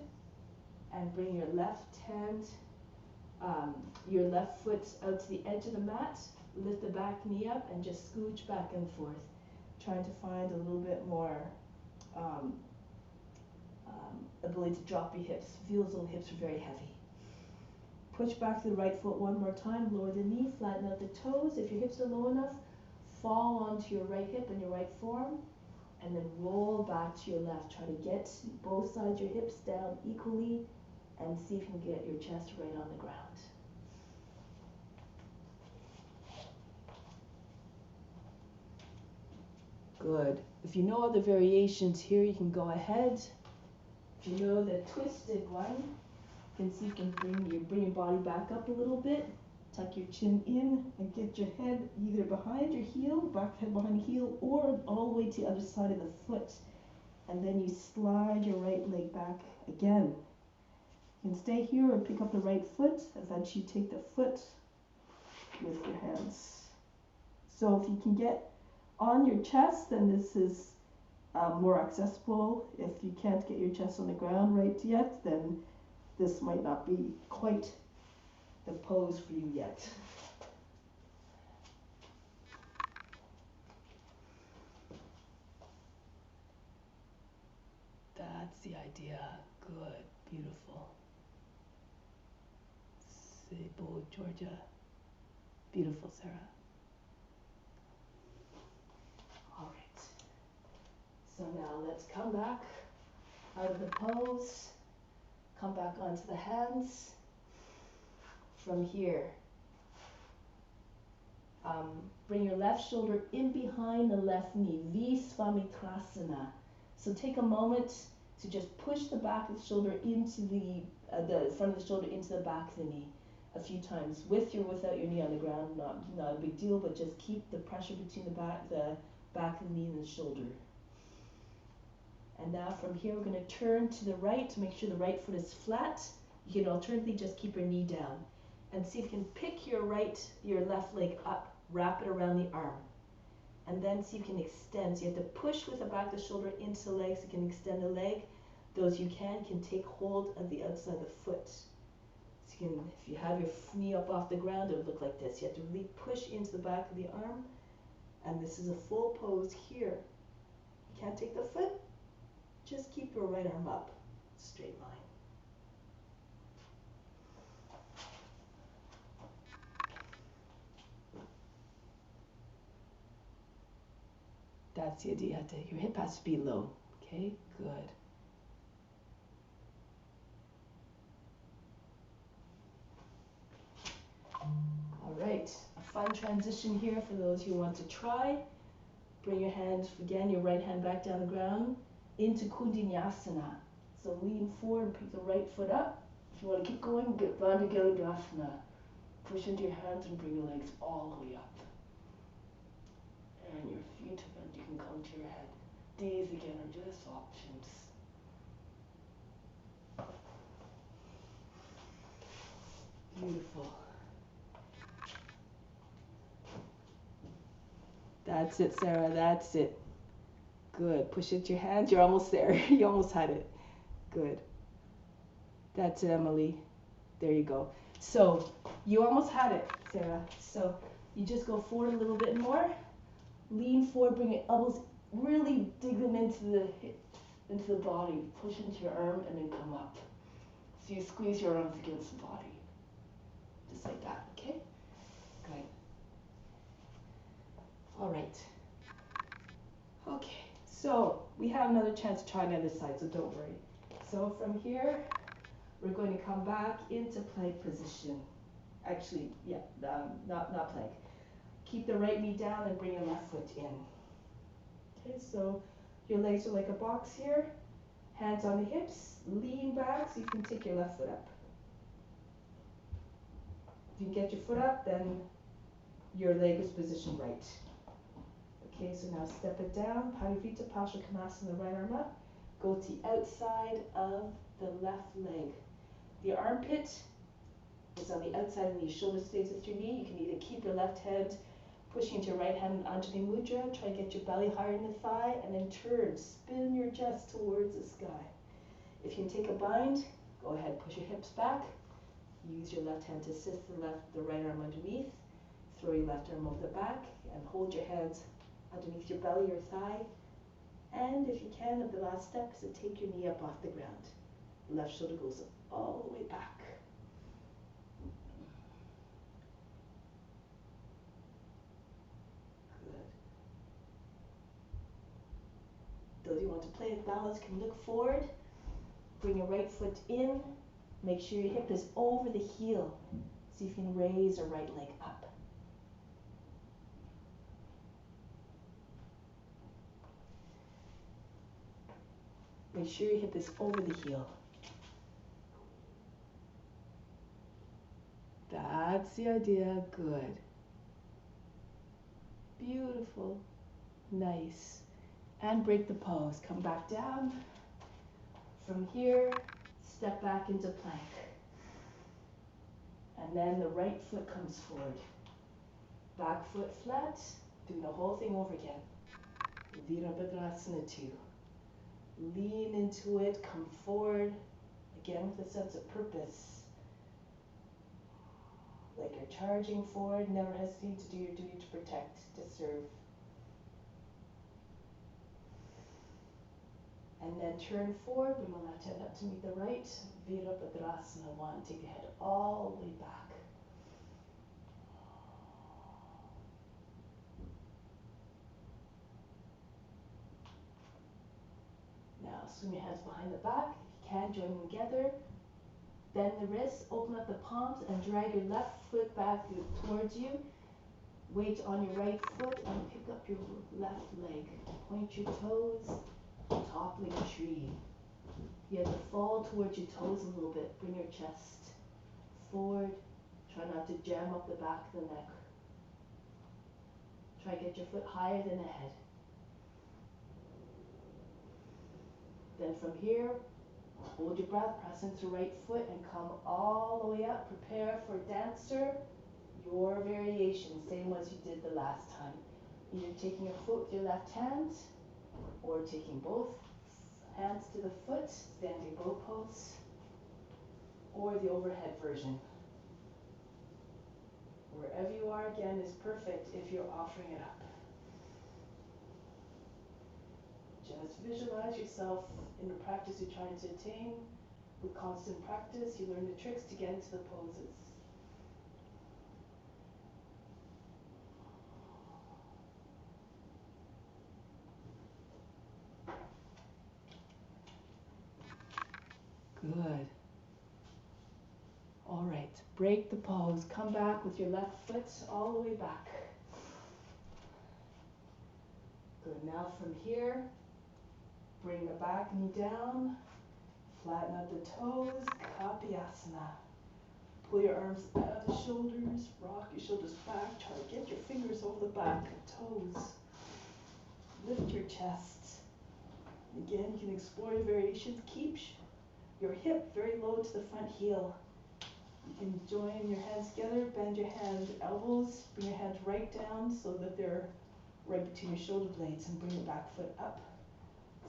and bring your left hand, your left foot out to the edge of the mat. Lift the back knee up and just scooch back and forth, trying to find a little bit more ability to drop your hips. Feels the hips are very heavy. Push back to the right foot one more time. Lower the knee, flatten out the toes. If your hips are low enough, fall onto your right hip and your right forearm, and then roll back to your left. Try to get both sides of your hips down equally, and see if you can get your chest right on the ground. Good. If you know other variations here, you can go ahead. If you know the twisted one, you can see if you can bring your body back up a little bit.
Tuck your chin in and get your head either behind your heel, back head behind heel, or all the way to the other side of the foot. And then you slide your right leg back again. You can stay here or pick up the right foot. Eventually take the foot with your hands. So if you can get on your chest, then this is more accessible. If you can't get your chest on the ground right yet, then this might not be quite the pose for you yet.
That's the idea. Good. Beautiful. Cebu, Georgia. Beautiful, Sarah. All right. So now let's come back out of the pose. Come back onto the hands. From here, bring your left shoulder in behind the left knee, Visvamitrasana. So take a moment to just push the back of the shoulder into the front of the shoulder into the back of the knee a few times, with or without your knee on the ground. Not a big deal, but just keep the pressure between the back of the knee and the shoulder. And now from here, we're going to turn to the right to make sure the right foot is flat. You can alternately just keep your knee down. And see if you can pick your left leg up, wrap it around the arm. And then see if you can extend. So you have to push with the back of the shoulder into the leg so you can extend the leg. Those you can take hold of the outside of the foot. So you can, if you have your knee up off the ground, it would look like this. You have to really push into the back of the arm. And this is a full pose here. You can't take the foot, just keep your right arm up, straight line. That's the idea. Your hip has to be low. Okay, good. All right, a fun transition here for those who want to try. Bring your hand, again, your right hand back down the ground into Kundinyasana. So lean forward and pick the right foot up. If you want to keep going, get Bandhagelandasana. Push into your hands and bring your legs all the way up. And your feet, and you can come to your head. These again are just options. Beautiful. That's it, Sarah. That's it. Good. Push it to your hands. You're almost there. You almost had it. Good. That's it, Emily. There you go. So you almost had it, Sarah. So you just go forward a little bit more. Lean forward. Bring your elbows. Really dig them into the body. Push into your arm and then come up. So you squeeze your arms against the body. Just like that. Okay. Good. All right. Okay, so we have another chance to try on the other side, so don't worry. So from here, we're going to come back into plank position. Actually, yeah, not plank. Keep the right knee down and bring your left foot in. Okay, so your legs are like a box here. Hands on the hips, lean back so you can take your left foot up. If you get your foot up, then your leg is positioned right. Okay, so now step it down, Parivita Parsvakonasana, right arm up. Go to the outside of the left leg. The armpit is on the outside and your shoulder stays with your knee. You can either keep your left hand pushing into your right hand Anjali Mudra, try to get your belly higher in the thigh, and then turn, spin your chest towards the sky. If you can take a bind, go ahead, push your hips back. Use your left hand to assist the right arm underneath. Throw your left arm over the back and hold your hands underneath your belly or thigh. And if you can, at the last step, is to take your knee up off the ground. Left shoulder goes all the way back. Good. Those who want to play with balance can look forward. Bring your right foot in. Make sure your hip is over the heel. See if you can raise your right leg up. Make sure your hip is over the heel. That's the idea. Good. Beautiful. Nice. And break the pose. Come back down. From here, step back into plank. And then the right foot comes forward. Back foot flat. Doing the whole thing over again. Virabhadrasana 2. Lean into it. Come forward. Again with a sense of purpose. Like you're charging forward. Never hesitate to do your duty to protect, to serve. And then turn forward, bring the left hand up to meet the right. Virabhadrasana 1. Take the head all the way back. Now swing your hands behind the back. If you can, join them together. Bend the wrists, open up the palms, and drag your left foot back towards you. Weight on your right foot and pick up your left leg. Point your toes, top like a tree. You have to fall towards your toes a little bit. Bring your chest forward. Try not to jam up the back of the neck. Try to get your foot higher than the head. Then from here, hold your breath, press into right foot and come all the way up. Prepare for dancer, your variation, same as you did the last time. Either taking your foot with your left hand or taking both hands to the foot, standing bow pose, or the overhead version. Wherever you are, again, is perfect if you're offering it up. Just visualize yourself in the practice you're trying to attain. With constant practice, you learn the tricks to get into the poses. Good. All right, break the pose. Come back with your left foot all the way back. Good. Now from here, bring the back knee down. Flatten out the toes. Kapyasana. Pull your arms out of the shoulders. Rock your shoulders back. Try to get your fingers over the back toes. Lift your chest. Again, you can explore your variations. Keep your hip very low to the front heel. You can join your hands together, bend your hands, elbows, bring your hands right down so that they're right between your shoulder blades, and bring your back foot up.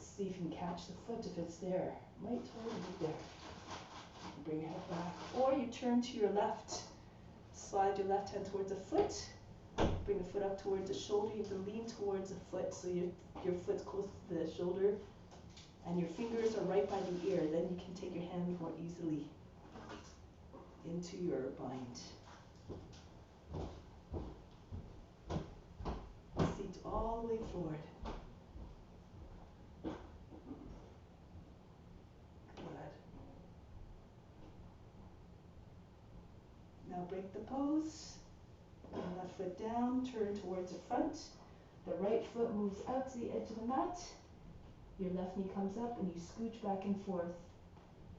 See if you can catch the foot if it's there. Might totally be there. Bring your head back. Or you turn to your left. Slide your left hand towards the foot. Bring the foot up towards the shoulder. You have to lean towards the foot so your foot's close to the shoulder and your fingers are right by the ear. Then you can take your hand more easily into your bind. Seat all the way forward. Good. Now break the pose. Bring the left foot down, turn towards the front. The right foot moves out to the edge of the mat. Your left knee comes up and you scooch back and forth.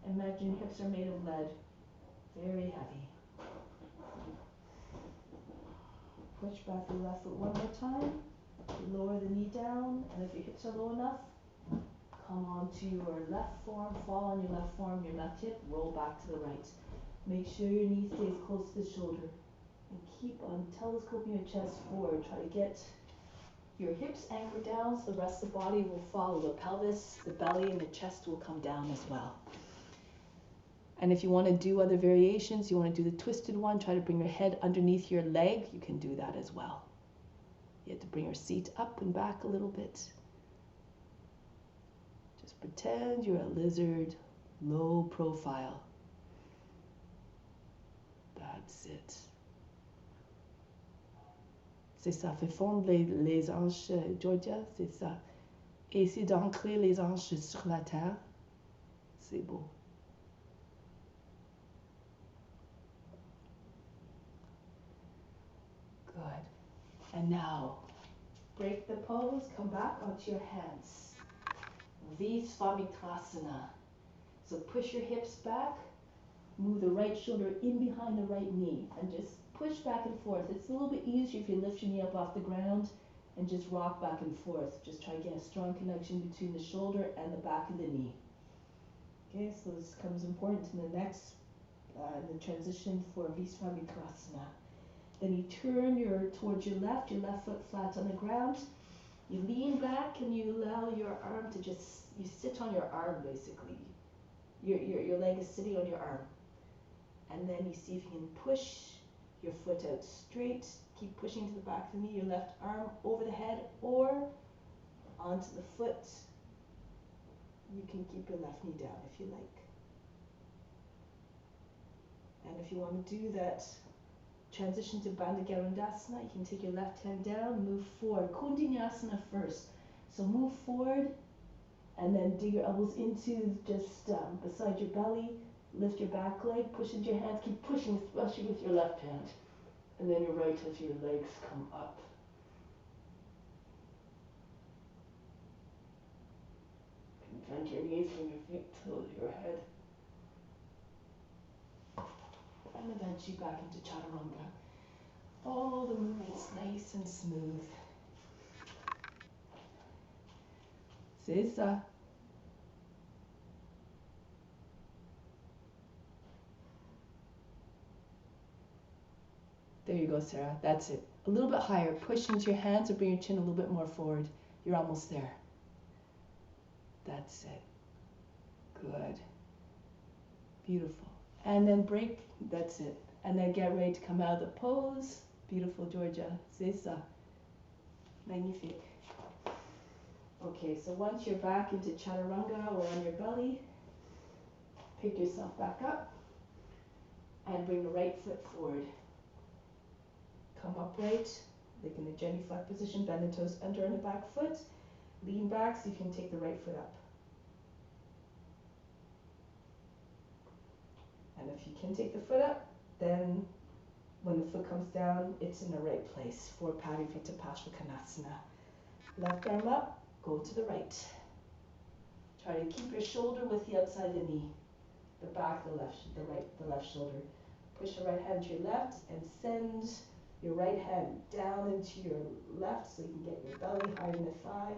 Imagine your hips are made of lead. Very heavy. Push back the left foot one more time. Lower the knee down, and if your hips are low enough, come onto your left forearm, fall on your left forearm, your left hip, roll back to the right. Make sure your knee stays close to the shoulder. And keep on telescoping your chest forward. Try to get your hips anchored down so the rest of the body will follow. The pelvis, the belly, and the chest will come down as well. And if you want to do other variations, you want to do the twisted one, try to bring your head underneath your leg, you can do that as well. You have to bring your seat up and back a little bit. Just pretend you're a lizard, low profile. That's it. C'est ça, fait fondre les hanches, Georgia, c'est ça. Et essayer d'ancrer les hanches sur la terre. C'est beau. Good. And now, break the pose, come back onto your hands. Visvamitrasana. So push your hips back, move the right shoulder in behind the right knee, push back and forth. It's a little bit easier if you lift your knee up off the ground and just rock back and forth. Just try to get a strong connection between the shoulder and the back of the knee. Okay, so this becomes important in the next, the transition for Visvamitrasana. Then you turn towards your left foot flat on the ground. You lean back and you allow your arm to just, you sit on your arm basically. Your leg is sitting on your arm. And then you see if you can push your foot out straight. Keep pushing to the back of the knee, your left arm over the head or onto the foot. You can keep your left knee down if you like. And if you want to do that transition to Bandha Garudasana, you can take your left hand down, move forward. Kundinasana first. So move forward and then dig your elbows into just beside your belly. Lift your back leg, push into your hands, keep pushing, especially with your left hand. And then your right as your legs come up. You can bend your knees from your feet to your head. And eventually back into Chaturanga. All the movements nice and smooth. Sesa. There you go, Sarah. That's it. A little bit higher. Push into your hands or bring your chin a little bit more forward. You're almost there. That's it. Good. Beautiful. And then break. That's it. And then get ready to come out of the pose. Beautiful, Georgia. Sesa. Magnifique. Okay, so once you're back into Chaturanga or on your belly, pick yourself back up and bring the right foot forward. Come upright, like in a genuflect position, bend the toes under on the back foot. Lean back so you can take the right foot up. And if you can take the foot up, then when the foot comes down, it's in the right place for Parivrtta Parsvakonasana. Left arm up, go to the right. Try to keep your shoulder with the outside of the knee, the back, the left shoulder. Push the right hand to your left and send your right hand down into your left so you can get your belly higher than the thigh.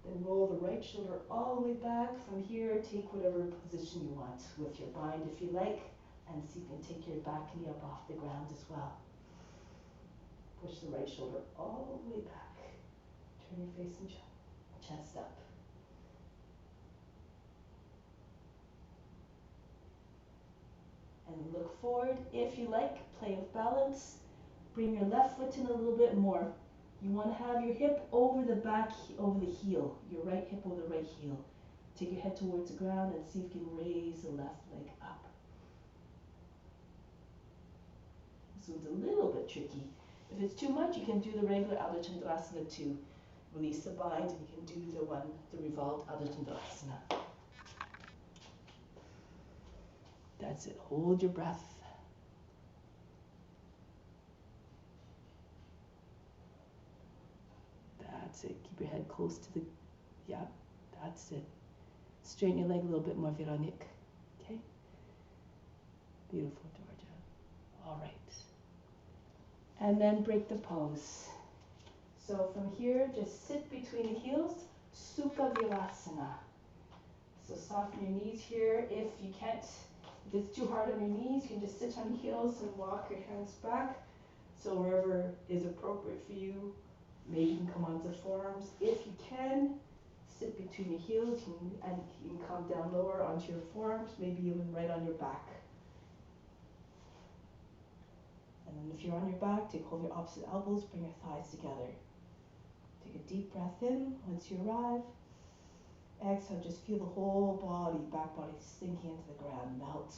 Then roll the right shoulder all the way back. From here, take whatever position you want with your bind if you like, and see if you can take your back knee up off the ground as well. Push the right shoulder all the way back. Turn your face and chest up. And look forward. If you like, play with balance. Bring your left foot in a little bit more. You want to have your hip over the back, over the heel. Your right hip over the right heel. Take your head towards the ground and see if you can raise the left leg up. This one's a little bit tricky. If it's too much, you can do the regular Ardha Chandrasana too. Release the bind and you can do the revolved Ardha Chandrasana. That's it. Hold your breath. That's it. Keep your head close to the, yeah, that's it. Straighten your leg a little bit more, Veronique. Okay? Beautiful, Georgia. All right. And then break the pose. So from here, just sit between the heels, Sukha Virasana. So soften your knees here. If you can't, if it's too hard on your knees, you can just sit on your heels and walk your hands back. So wherever is appropriate for you. Maybe you can come onto the forearms. If you can, sit between your heels and you can come down lower onto your forearms, maybe even right on your back. And then if you're on your back, take hold of your opposite elbows, bring your thighs together. Take a deep breath in. Once you arrive, exhale, just feel the whole body, back body sinking into the ground, melt.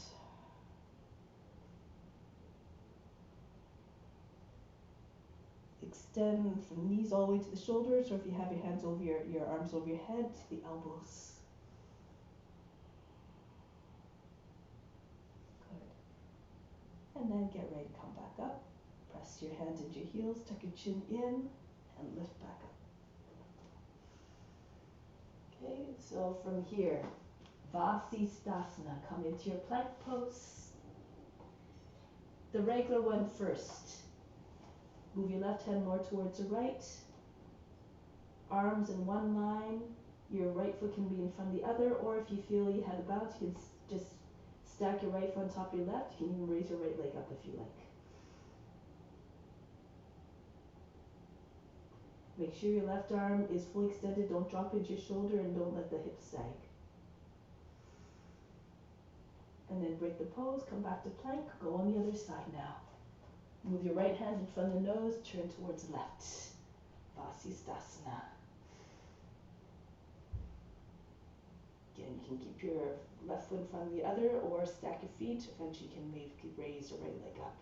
Extend from the knees all the way to the shoulders, or if you have your hands over your arms over your head, to the elbows. Good. And then get ready to come back up. Press your hands into your heels, tuck your chin in, and lift back up. Okay, so from here, Vasisthasana, come into your plank pose. The regular one first. Move your left hand more towards the right. Arms in one line. Your right foot can be in front of the other, or if you feel you have a bounce, you can just stack your right foot on top of your left. You can even raise your right leg up if you like. Make sure your left arm is fully extended. Don't drop into your shoulder and don't let the hips sag. And then break the pose, come back to plank, go on the other side now. Move your right hand in front of the nose, turn towards the left. Vasisthasana. Again, you can keep your left foot in front of the other or stack your feet. Eventually you can maybe raise your right leg up.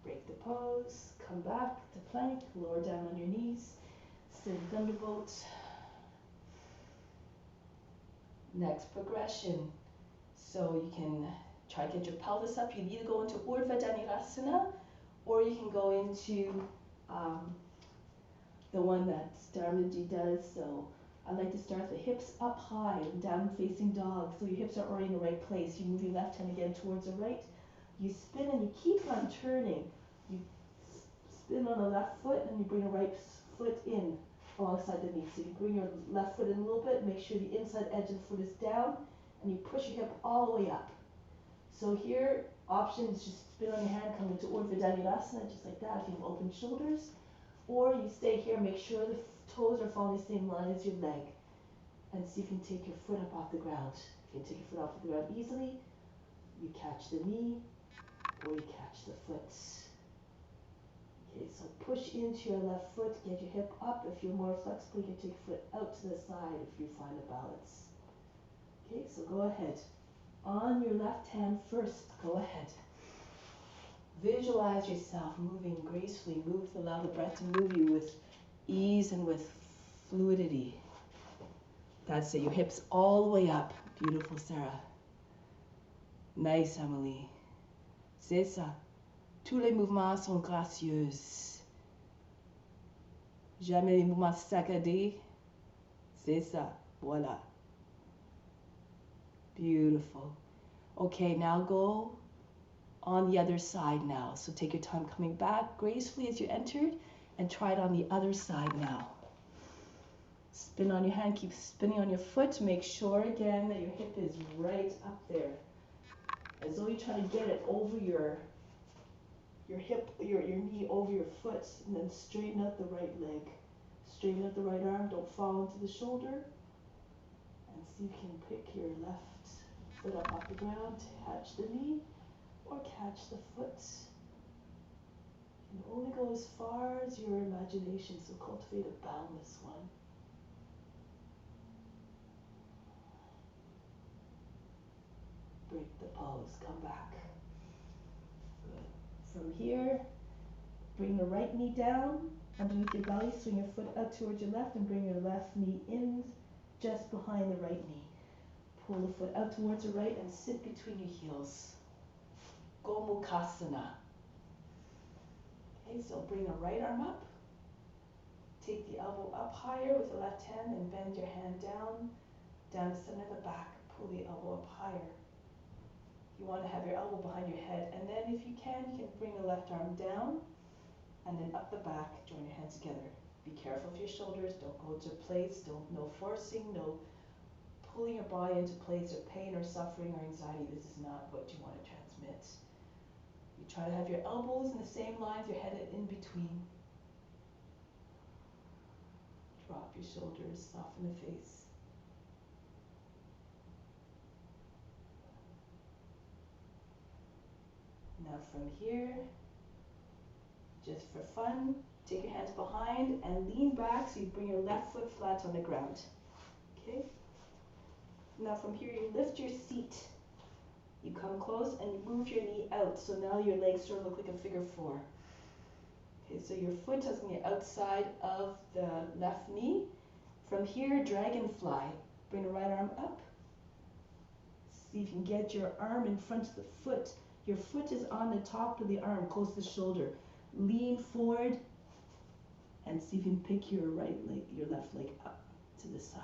Break the pose, come back to plank, lower down on your knees, sit thunderbolt. Next progression. So you can try to get your pelvis up. You can either go into Urdhva Dhanurasana or you can go into the one that Dharmaji does. So I like to start the hips up high, down facing dog. So your hips are already in the right place. You move your left hand again towards the right. You spin and you keep on turning. You spin on the left foot and you bring the right foot in alongside the knee. So you bring your left foot in a little bit, make sure the inside edge of the foot is down, and you push your hip all the way up. So here, options, just spin on your hand, come into Urdhva Dhanurasana, just like that if you have open shoulders. Or you stay here, make sure the toes are following the same line as your leg. And see if you can take your foot up off the ground. If you can take your foot off the ground easily, you catch the knee, or you catch the foot. Okay, so push into your left foot, get your hip up. If you're more flexible, you can take your foot out to the side if you find a balance. Okay, so go ahead. On your left hand first, go ahead. Visualize yourself moving gracefully. Allow the breath to move you with ease and with fluidity. That's it, your hips all the way up. Beautiful, Sarah. Nice, Emily. C'est ça. Tous les mouvements sont gracieux. Jamais les mouvements saccadés. C'est ça. Voilà. Beautiful. Okay, now go on the other side now. So take your time coming back gracefully as you entered and try it on the other side now. Spin on your hand, keep spinning on your foot. Make sure again that your hip is right up there. As though you're trying to get it over your hip, your knee over your foot, and then straighten out the right leg. Straighten out the right arm, don't fall into the shoulder. And see if you can pick your left foot up off the ground, catch the knee, or catch the foot. You can only go as far as your imagination, so cultivate a boundless one. Break the pose, come back. From here, bring the right knee down underneath your belly, swing your foot out towards your left and bring your left knee in just behind the right knee. Pull the foot out towards the right and sit between your heels. Gomukhasana. Okay, so bring the right arm up. Take the elbow up higher with the left hand and bend your hand down the center of the back. Pull the elbow up higher. You want to have your elbow behind your head, and then if you can bring the left arm down and then up the back, join your hands together. Be careful of your shoulders, don't go to place, no forcing, no pulling your body into place of pain or suffering or anxiety. This is not what you want to transmit. You try to have your elbows in the same lines, your head in between. Drop your shoulders, soften the face. Now from here, just for fun, take your hands behind and lean back so you bring your left foot flat on the ground. Okay? Now from here you lift your seat. You come close and you move your knee out. So now your legs sort of look like a figure 4. Okay, so your foot is on the outside of the left knee. From here, dragonfly. Bring the right arm up. See if you can get your arm in front of the foot. Your foot is on the top of the arm, close to the shoulder. Lean forward and see if you can pick your right leg, your left leg up to the side.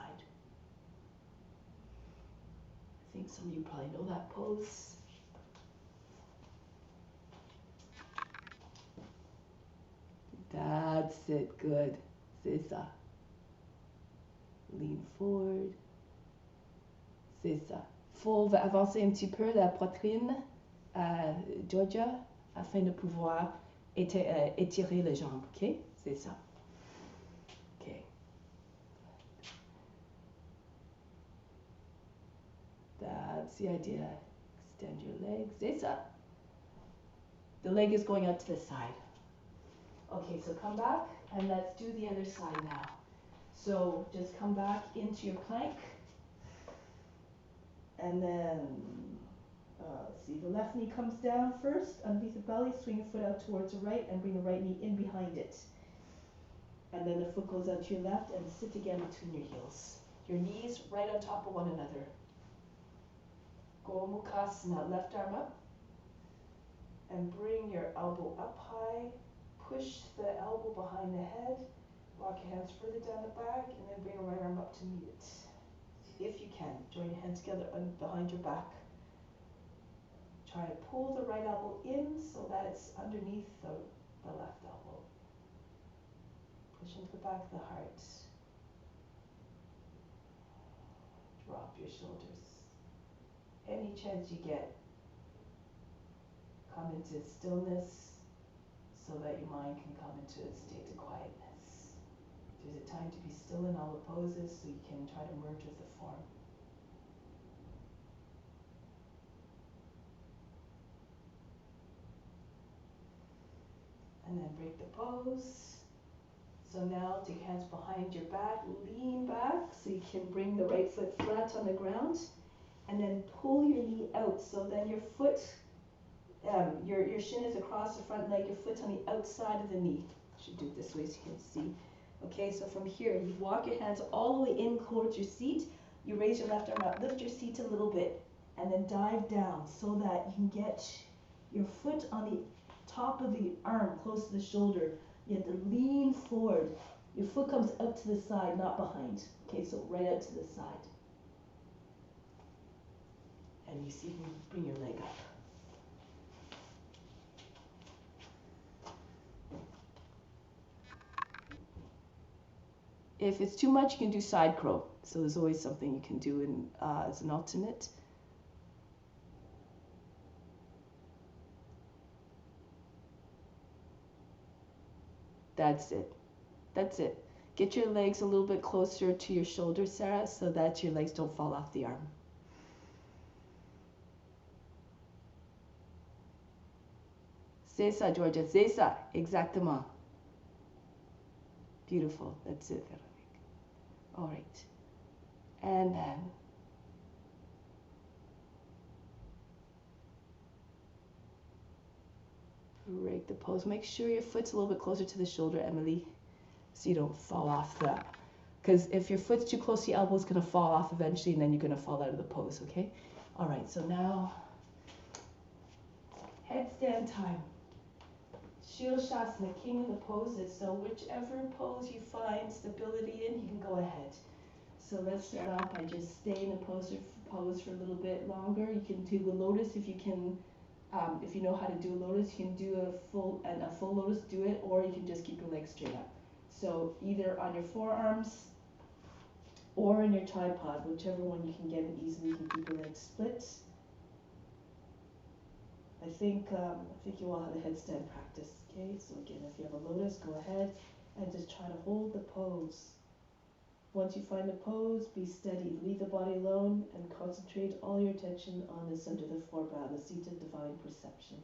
think some of you probably know that pose. That's it, good. C'est ça. Lean forward. C'est ça. Faut avancer un petit peu la poitrine, Georgia, afin de pouvoir étirer les jambes, ok? C'est ça. Ok. That's the idea. Extend your legs. C'est ça. The leg is going out to the side. Okay, so come back and let's do the other side now. So just come back into your plank. And then, let's see, the left knee comes down first underneath the belly, swing your foot out towards the right and bring the right knee in behind it. And then the foot goes out to your left and sit again between your heels. Your knees right on top of one another. Gomukhasana, left arm up. And bring your elbow up high. Push the elbow behind the head. Walk your hands further down the back and then bring your right arm up to meet it. If you can, join your hands together behind your back. Try to pull the right elbow in so that it's underneath the left elbow. Push into the back of the heart. Drop your shoulders. Any chance you get, come into stillness so that your mind can come into a state of quietness. There's a time to be still in all the poses so you can try to merge with the form. And then break the pose. So now take your hands behind your back, lean back so you can bring the right foot flat on the ground, and then pull your knee out so then your foot, your shin is across the front leg, your foot's on the outside of the knee. Should do it this way so you can see. Okay, so from here, you walk your hands all the way in towards your seat, you raise your left arm up, lift your seat a little bit, and then dive down so that you can get your foot on the top of the arm, close to the shoulder. You have to lean forward. Your foot comes out to the side, not behind. Okay, so right out to the side. And you see you can bring your leg up. If it's too much, you can do side crow. So there's always something you can do in, as an alternate. That's it. That's it. Get your legs a little bit closer to your shoulders, Sarah, so that your legs don't fall off the arm. C'est ça, Georgia. C'est ça. Exactement. Beautiful. That's it, Véronique. All right. And then break the pose. Make sure your foot's a little bit closer to the shoulder, Emily, so you don't fall off that. Because if your foot's too close to the elbow, it's going to fall off eventually, and then you're going to fall out of the pose, okay? All right, so now, headstand time. Shirshasana, king of the poses. So whichever pose you find stability in, you can go ahead. So let's start off by just staying in pose for a little bit longer. You can do a lotus if you can. If you know how to do a lotus, you can do a full lotus, do it, or you can just keep your legs straight up. So either on your forearms or in your tripod, whichever one you can get it easily, you can keep your legs split. I think you all have a headstand practice, okay? So again, if you have a lotus, go ahead and just try to hold the pose. Once you find the pose, be steady. Leave the body alone and concentrate all your attention on the center of the forebrow, the seat of divine perception.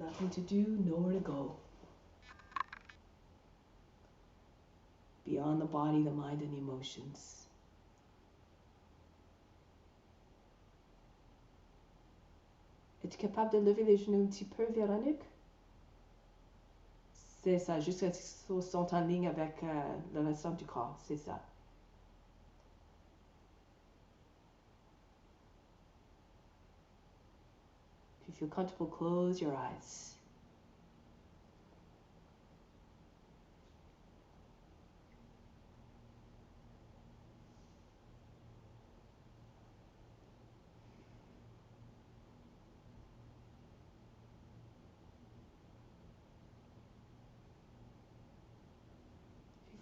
Nothing to do, nowhere to go. Beyond the body, the mind, and the emotions. Es-tu capable de lever les genoux un petit peu, Véronique? C'est ça, jusqu'à ce qu'ils sont en ligne avec le restant du corps, c'est ça. If you feel comfortable, close your eyes.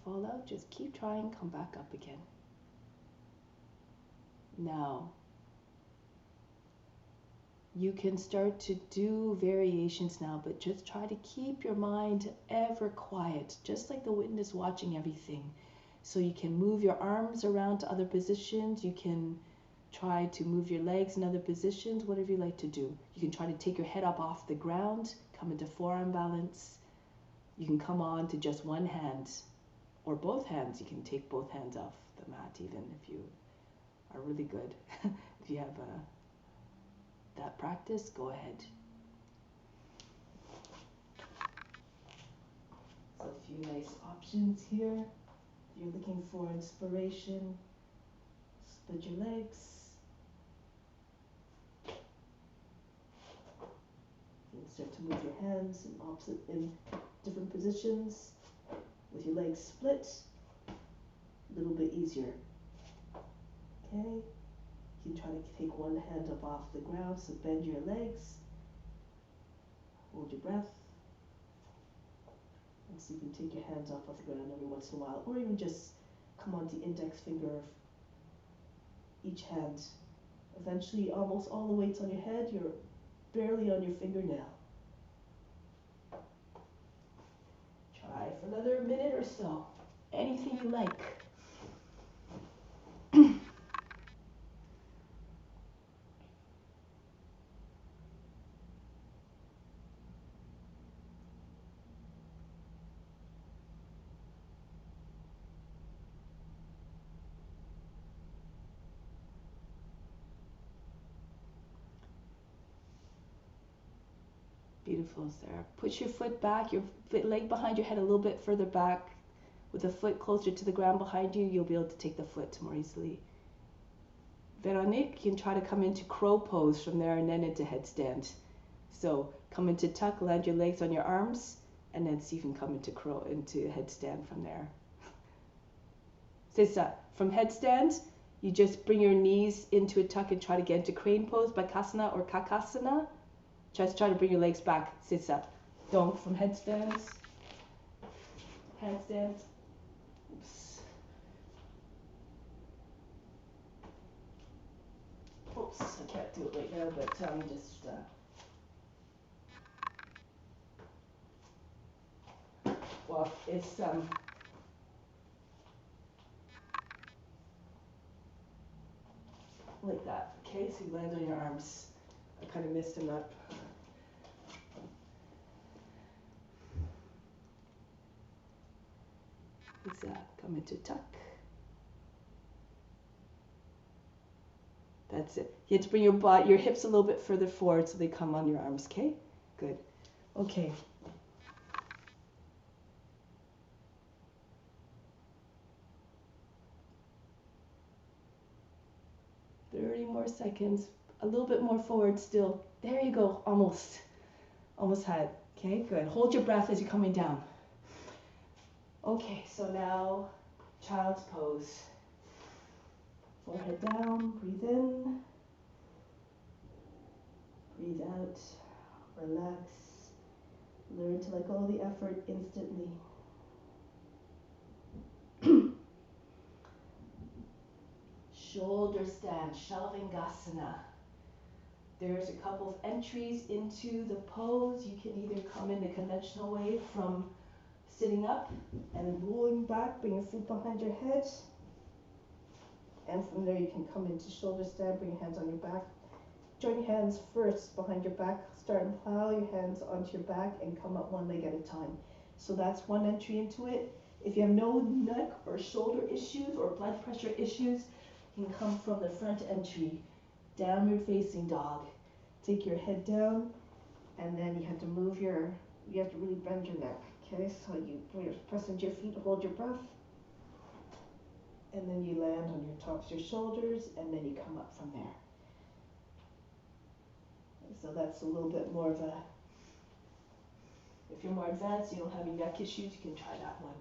fall out, just keep trying, come back up again. Now, you can start to do variations now, but just try to keep your mind ever quiet, just like the witness watching everything. So you can move your arms around to other positions. You can try to move your legs in other positions, whatever you like to do. You can try to take your head up off the ground, come into forearm balance. You can come on to just one hand or both hands. You can take both hands off the mat even if you are really good. If you have that practice, go ahead. So a few nice options here. If you're looking for inspiration, split your legs. You can start to move your hands in different positions with your legs split. A little bit easier. Okay. You can try to take one hand up off the ground, so bend your legs, hold your breath, and so you can take your hands off the ground every once in a while, or even just come onto the index finger of each hand. Eventually, almost all the weight's on your head, you're barely on your fingernail. Try for another minute or so, anything you like. Beautiful, Sarah. Push your foot back, your leg behind your head a little bit further back. With the foot closer to the ground behind you, you'll be able to take the foot more easily. Veronique, you can try to come into crow pose from there and then into headstand. So come into tuck, land your legs on your arms, and then see if you can come into headstand from there. Sisa, from headstand, you just bring your knees into a tuck and try to get into crane pose, Bakasana or Kakasana. Just try to bring your legs back, sits up. Don't from headstands. Handstands. Oops. Oops, I can't do it right now, but just well, it's like that. Okay, so you land on your arms. I kind of messed them up. Come into tuck. That's it. You have to bring your hips a little bit further forward so they come on your arms, okay? Good. Okay. More seconds. A little bit more forward still. There you go. Almost. Almost had it. Okay, good. Hold your breath as you're coming down. Okay, so now child's pose. Forehead down, breathe in. Breathe out. Relax. Learn to let go of the effort instantly. Shoulder stand, Shalvingasana. There's a couple of entries into the pose. You can either come in the conventional way from sitting up and rolling back, bring your feet behind your head. And from there you can come into shoulder stand, bring your hands on your back. Join your hands first behind your back. Start and plow your hands onto your back and come up one leg at a time. So that's one entry into it. If you have no neck or shoulder issues or blood pressure issues, you can come from the front entry, downward facing dog. Take your head down, and then you have to you have to really bend your neck. Okay, so you press into your feet, hold your breath, and then you land on your tops of your shoulders, and then you come up from there. So that's a little bit more of a, if you're more advanced, you don't have any neck issues, you can try that one.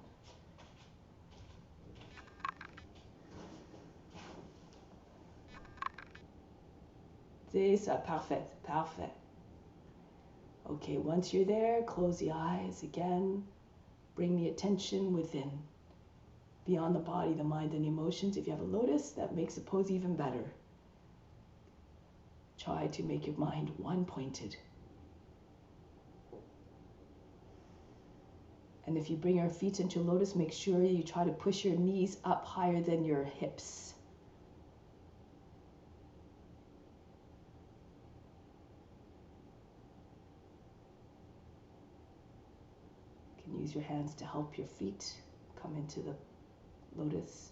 C'est ça, parfait, parfait. Okay, once you're there, close the eyes again. Bring the attention within. beyond the body, the mind, and emotions. If you have a lotus, that makes the pose even better. Try to make your mind one-pointed. And if you bring your feet into lotus, make sure you try to push your knees up higher than your hips. You can use your hands to help your feet come into the lotus.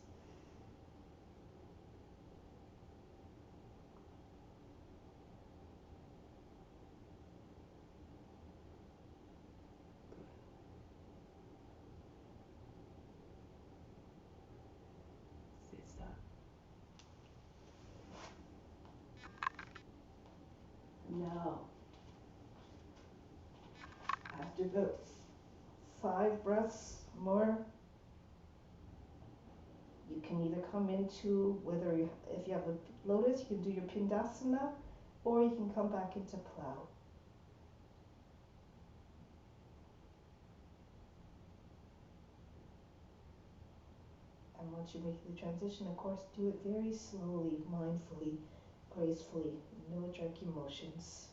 Now, after about 5 breaths more, you can either come into, if you have a lotus, you can do your Pindasana, or you can come back into plow. And once you make the transition, of course, do it very slowly, mindfully, gracefully, no jerky motions.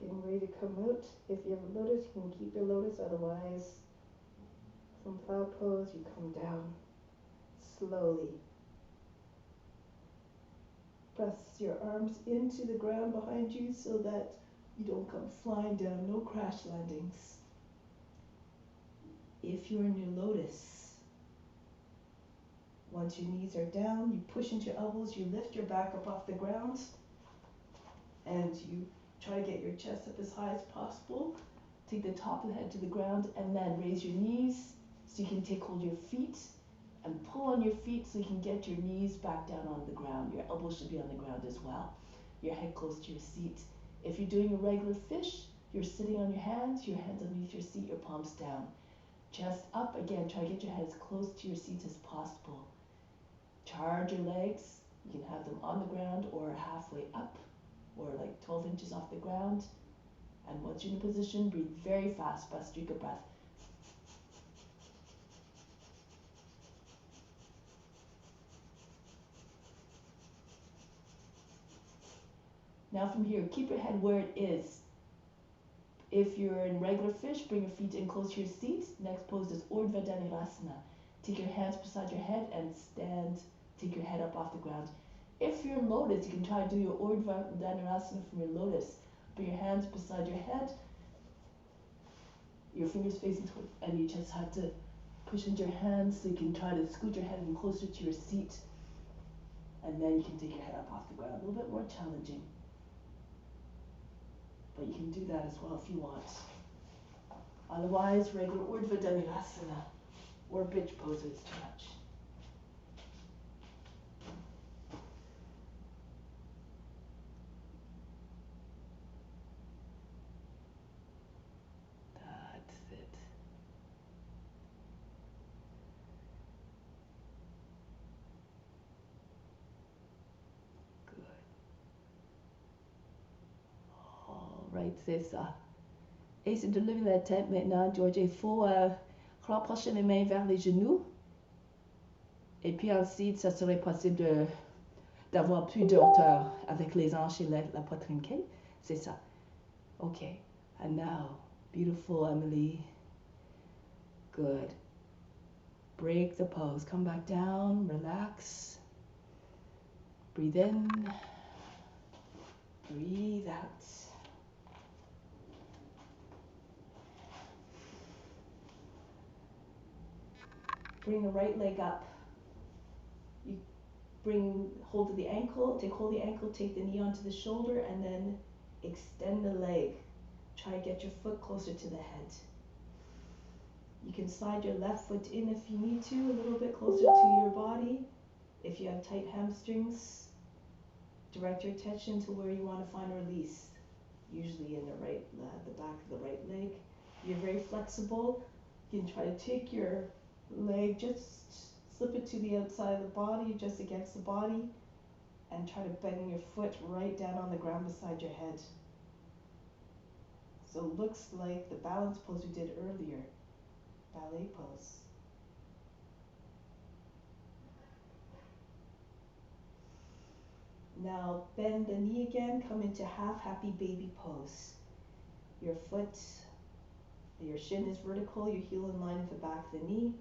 Getting ready to come out. If you have a lotus, you can keep your lotus. Otherwise, from plow pose, you come down slowly. Press your arms into the ground behind you so that you don't come flying down. No crash landings. If you're in your lotus, once your knees are down, you push into your elbows, you lift your back up off the ground, and you try to get your chest up as high as possible. Take the top of the head to the ground, and then raise your knees so you can take hold of your feet and pull on your feet so you can get your knees back down on the ground. Your elbows should be on the ground as well. Your head close to your seat. If you're doing a regular fish, you're sitting on your hands underneath your seat, your palms down. Chest up, again, try to get your head as close to your seat as possible. Charge your legs. You can have them on the ground or halfway up, or like 12 inches off the ground. And once you're in a position, breathe very fast, Bhastrika breath. Now from here, keep your head where it is. If you're in regular fish, bring your feet in close to your seat. Next pose is Urdhva Dhanurasana. Take your hands beside your head and stand. Take your head up off the ground. If you're in lotus, you can try to do your Urdhva Dhanurasana from your lotus. Bring your hands beside your head, your fingers facing toward, and you just have to push into your hands so you can try to scoot your head in closer to your seat. And then you can take your head up off the ground. A little bit more challenging. But you can do that as well if you want. Otherwise, regular Urdhva Dhanurasana or bitch pose is too much. That's it. Good. All right, c'est ça. Essaye de lever la tête maintenant, George. Il faut rapprocher les mains vers les genoux. Et puis ensuite, ça serait possible d'avoir plus de hauteur avec les hanches et la poitrine. Okay? C'est ça. Okay. And now, beautiful Emily. Good. Break the pose. Come back down. Relax. Breathe in. Breathe out. Bring the right leg up. You
bring hold of the ankle, take hold of the ankle, take the knee onto the shoulder, and then extend the leg. Try to get your foot closer to the head. You can slide your left foot in if you need to, a little bit closer to your body. If you have tight hamstrings, direct your attention to where you want to find release, usually in the back of the right leg. You're very flexible. You can try to take your leg, just slip it to the outside of the body, just against the body, and try to bend your foot right down on the ground beside your head. So it looks like the balance pose we did earlier, ballet pose. Now bend the knee again, come into half happy baby pose. Your foot, your shin is vertical, your heel in line with the back of the knee.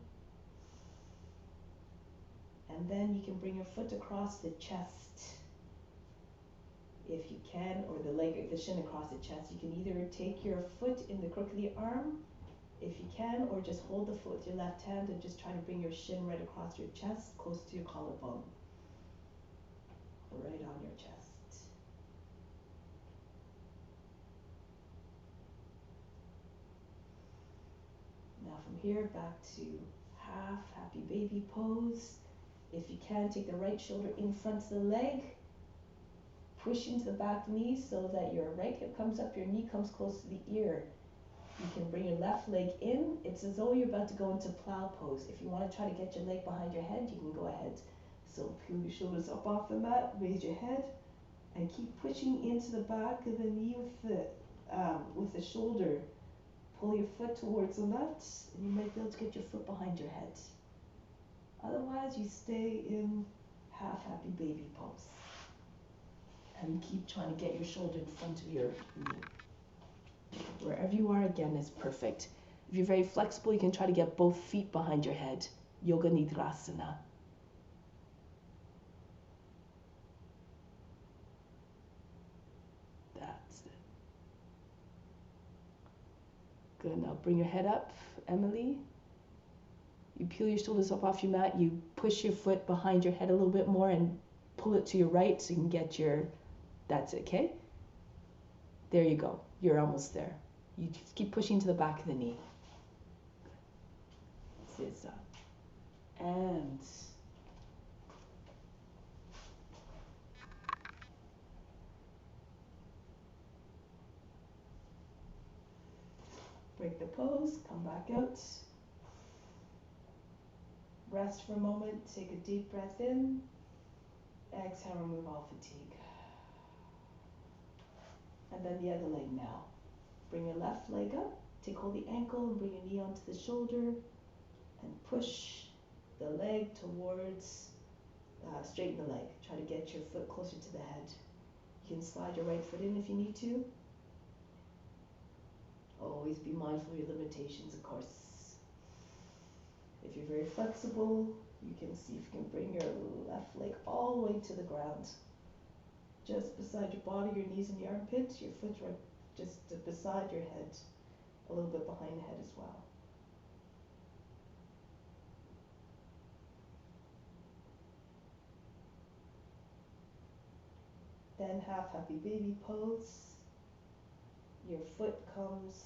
And then you can bring your foot across the chest, if you can, or the shin across the chest. You can either take your foot in the crook of the arm, if you can, or just hold the foot with your left hand and just try to bring your shin right across your chest, close to your collarbone, right on your chest. Now from here, back to half happy baby pose. If you can, take the right shoulder in front of the leg, push into the back knee so that your right hip comes up, your knee comes close to the ear. You can bring your left leg in. It's as though you're about to go into plow pose. If you want to try to get your leg behind your head, you can go ahead. So peel your shoulders up off the mat, raise your head, and keep pushing into the back of the knee with the shoulder. Pull your foot towards the left, and you might be able to get your foot behind your head. Otherwise, you stay in half happy baby pose. And keep trying to get your shoulder in front of your knee. Wherever you are, again, is perfect. If you're very flexible, you can try to get both feet behind your head. Yoga Nidrasana. That's it. Good. Now bring your head up, Emily. You peel your shoulders up off your mat. You push your foot behind your head a little bit more and pull it to your right so you can get your... That's it, okay? There you go. You're almost there. You just keep pushing to the back of the knee. Sit up. And break the pose, come back out. Rest for a moment, take a deep breath in. Exhale, remove all fatigue. And then the other leg now. Bring your left leg up, take hold of the ankle and bring your knee onto the shoulder and push the leg towards, straighten the leg. Try to get your foot closer to the head. You can slide your right foot in if you need to. Always be mindful of your limitations, of course. If you're very flexible, you can see if you can bring your left leg all the way to the ground. Just beside your body, your knees and your armpits, your foot right just beside your head, a little bit behind the head as well. Then half happy baby pose. Your foot comes,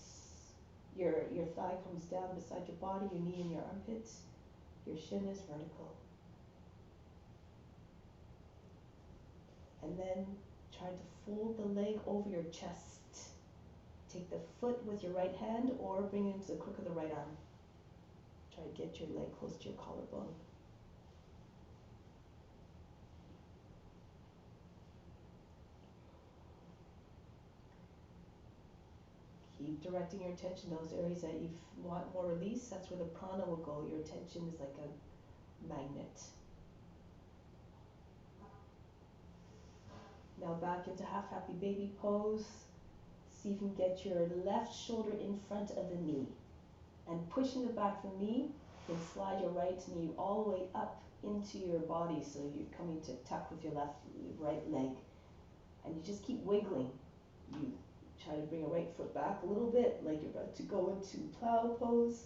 your thigh comes down beside your body, your knee and your armpits. Your shin is vertical. And then try to fold the leg over your chest. Take the foot with your right hand or bring it into the crook of the right arm. Try to get your leg close to your collarbone. Keep directing your attention to those areas that you want more release. That's where the prana will go. Your attention is like a magnet. Now back into half happy baby pose. See if you can get your left shoulder in front of the knee. And pushing the back of the knee, you can slide your right knee all the way up into your body. So you're coming to tuck with your right leg. And you just keep wiggling. You try to bring your right foot back a little bit, like you're about to go into plow pose.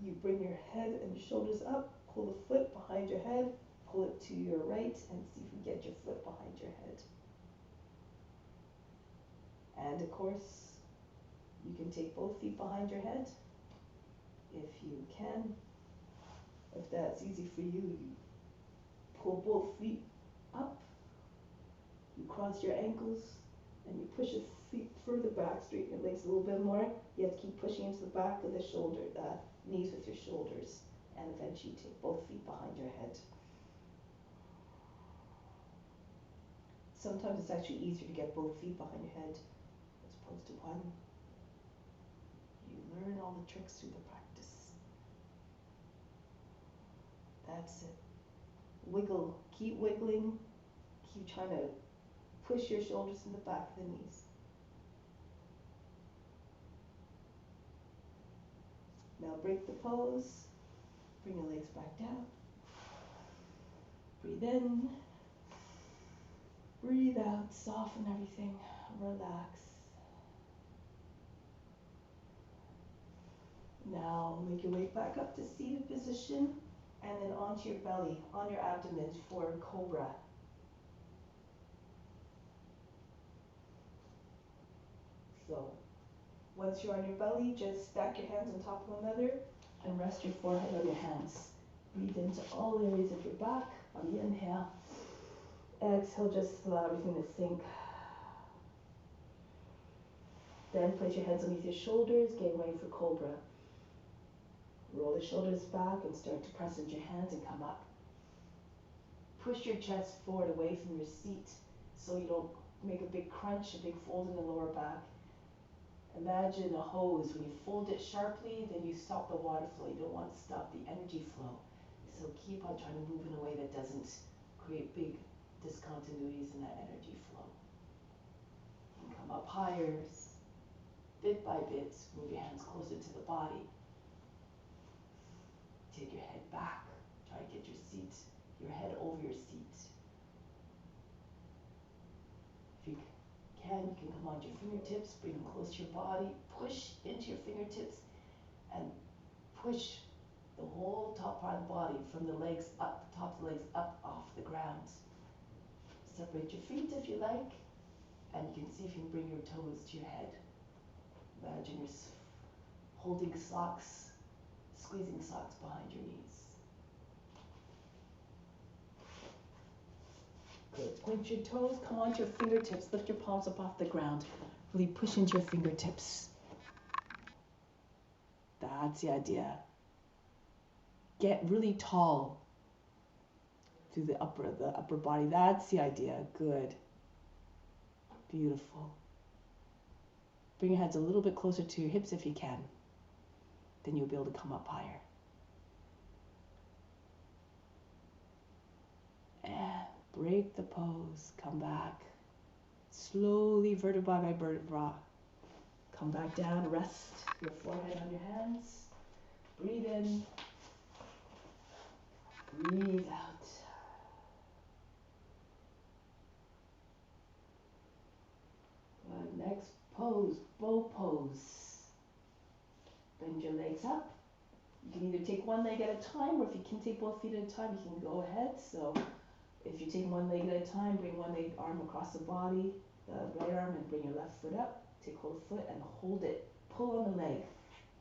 You bring your head and your shoulders up, pull the foot behind your head, pull it to your right and see if you can get your foot behind your head. And of course, you can take both feet behind your head if you can. If that's easy for you, you pull both feet up, you cross your ankles, and you push your feet further back, straighten your legs a little bit more. You have to keep pushing into the back of the knees with your shoulders, and eventually take both feet behind your head. Sometimes it's actually easier to get both feet behind your head as opposed to one. You learn all the tricks through the practice. That's it. Wiggle, keep wiggling, keep trying to push your shoulders in the back of the knees. Now break the pose, bring your legs back down. Breathe in, breathe out, soften everything, relax. Now make your way back up to seated position and then onto your belly, on your abdomen for cobra. So once you're on your belly, just stack your hands on top of one another and rest your forehead on your hands. Breathe into all areas of your back on the inhale. Exhale, just allow everything to sink. Then place your hands underneath your shoulders, getting ready for cobra. Roll the shoulders back and start to press into your hands and come up. Push your chest forward away from your seat so you don't make a big crunch, a big fold in the lower back. Imagine a hose. When you fold it sharply, then you stop the water flow. You don't want to stop the energy flow. So keep on trying to move in a way that doesn't create big discontinuities in that energy flow. You can come up higher, bit by bit. Move your hands closer to the body. Take your head back. Try to get your head over your seat. If you can come onto your fingertips, bring them close to your body, push into your fingertips, and push the whole top part of the body from the legs up, the top of the legs up off the ground. Separate your feet if you like, and you can see if you can bring your toes to your head. Imagine you're holding socks, squeezing socks behind your knees. Good. Point your toes, come onto your fingertips, lift your palms up off the ground. Really push into your fingertips. That's the idea. Get really tall through the upper body. That's the idea. Good. Beautiful. Bring your hands a little bit closer to your hips if you can. Then you'll be able to come up higher. And break the pose. Come back. Slowly, vertebra by vertebra. Come back down. Rest your forehead on your hands. Breathe in. Breathe out. Good. Next pose, bow pose. Bend your legs up. You can either take one leg at a time, or if you can take both feet at a time, you can go ahead. So if you take one leg at a time, bring one leg arm across the body, the right arm, and bring your left foot up. Take hold of the foot and hold it. Pull on the leg.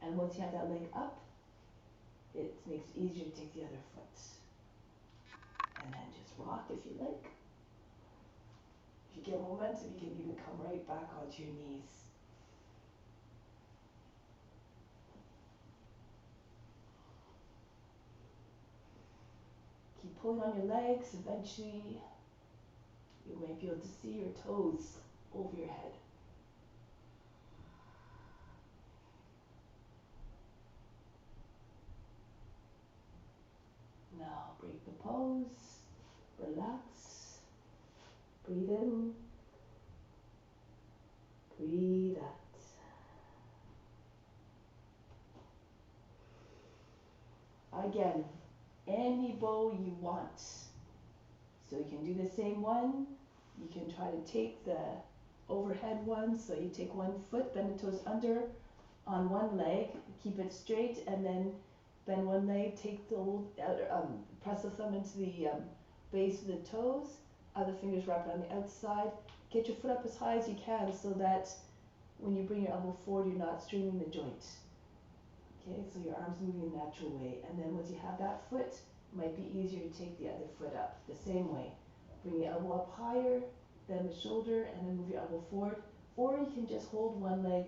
And once you have that leg up, it makes it easier to take the other foot. And then just rock if you like. If you get momentum, you can even come right back onto your knees. Keep pulling on your legs. Eventually, you might be able to see your toes over your head. Now break the pose. Relax. Breathe in. Breathe out. Again, any bow you want. So you can do the same one. You can try to take the overhead one. So you take one foot, bend the toes under on one leg, keep it straight, and then bend one leg, take the press the thumb into the
base of the toes, other fingers wrapped on the outside. Get your foot up as high as you can so that when you bring your elbow forward, you're not straining the joint. Okay, so your arms moving in a natural way. And then once you have that foot, it might be easier to take the other foot up the same way. Bring your elbow up higher than the shoulder and then move your elbow forward. Or you can just hold one leg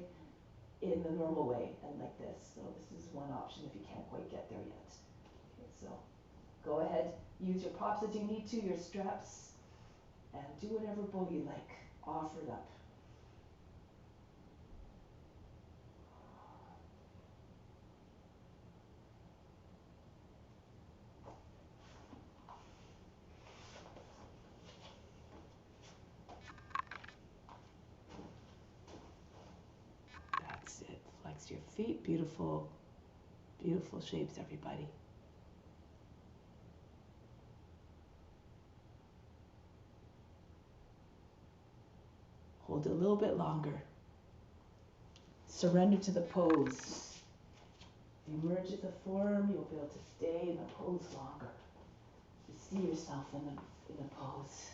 in the normal way and like this. So this is one option if you can't quite get there yet. Okay, so go ahead, use your props as you need to, your straps, and do whatever bow you like. Offer it up. That's it. Flex your feet. Beautiful, beautiful shapes, everybody. Hold it a little bit longer. Surrender to the pose. Emerge as a form, you'll be able to stay in the pose longer. You see yourself in the pose.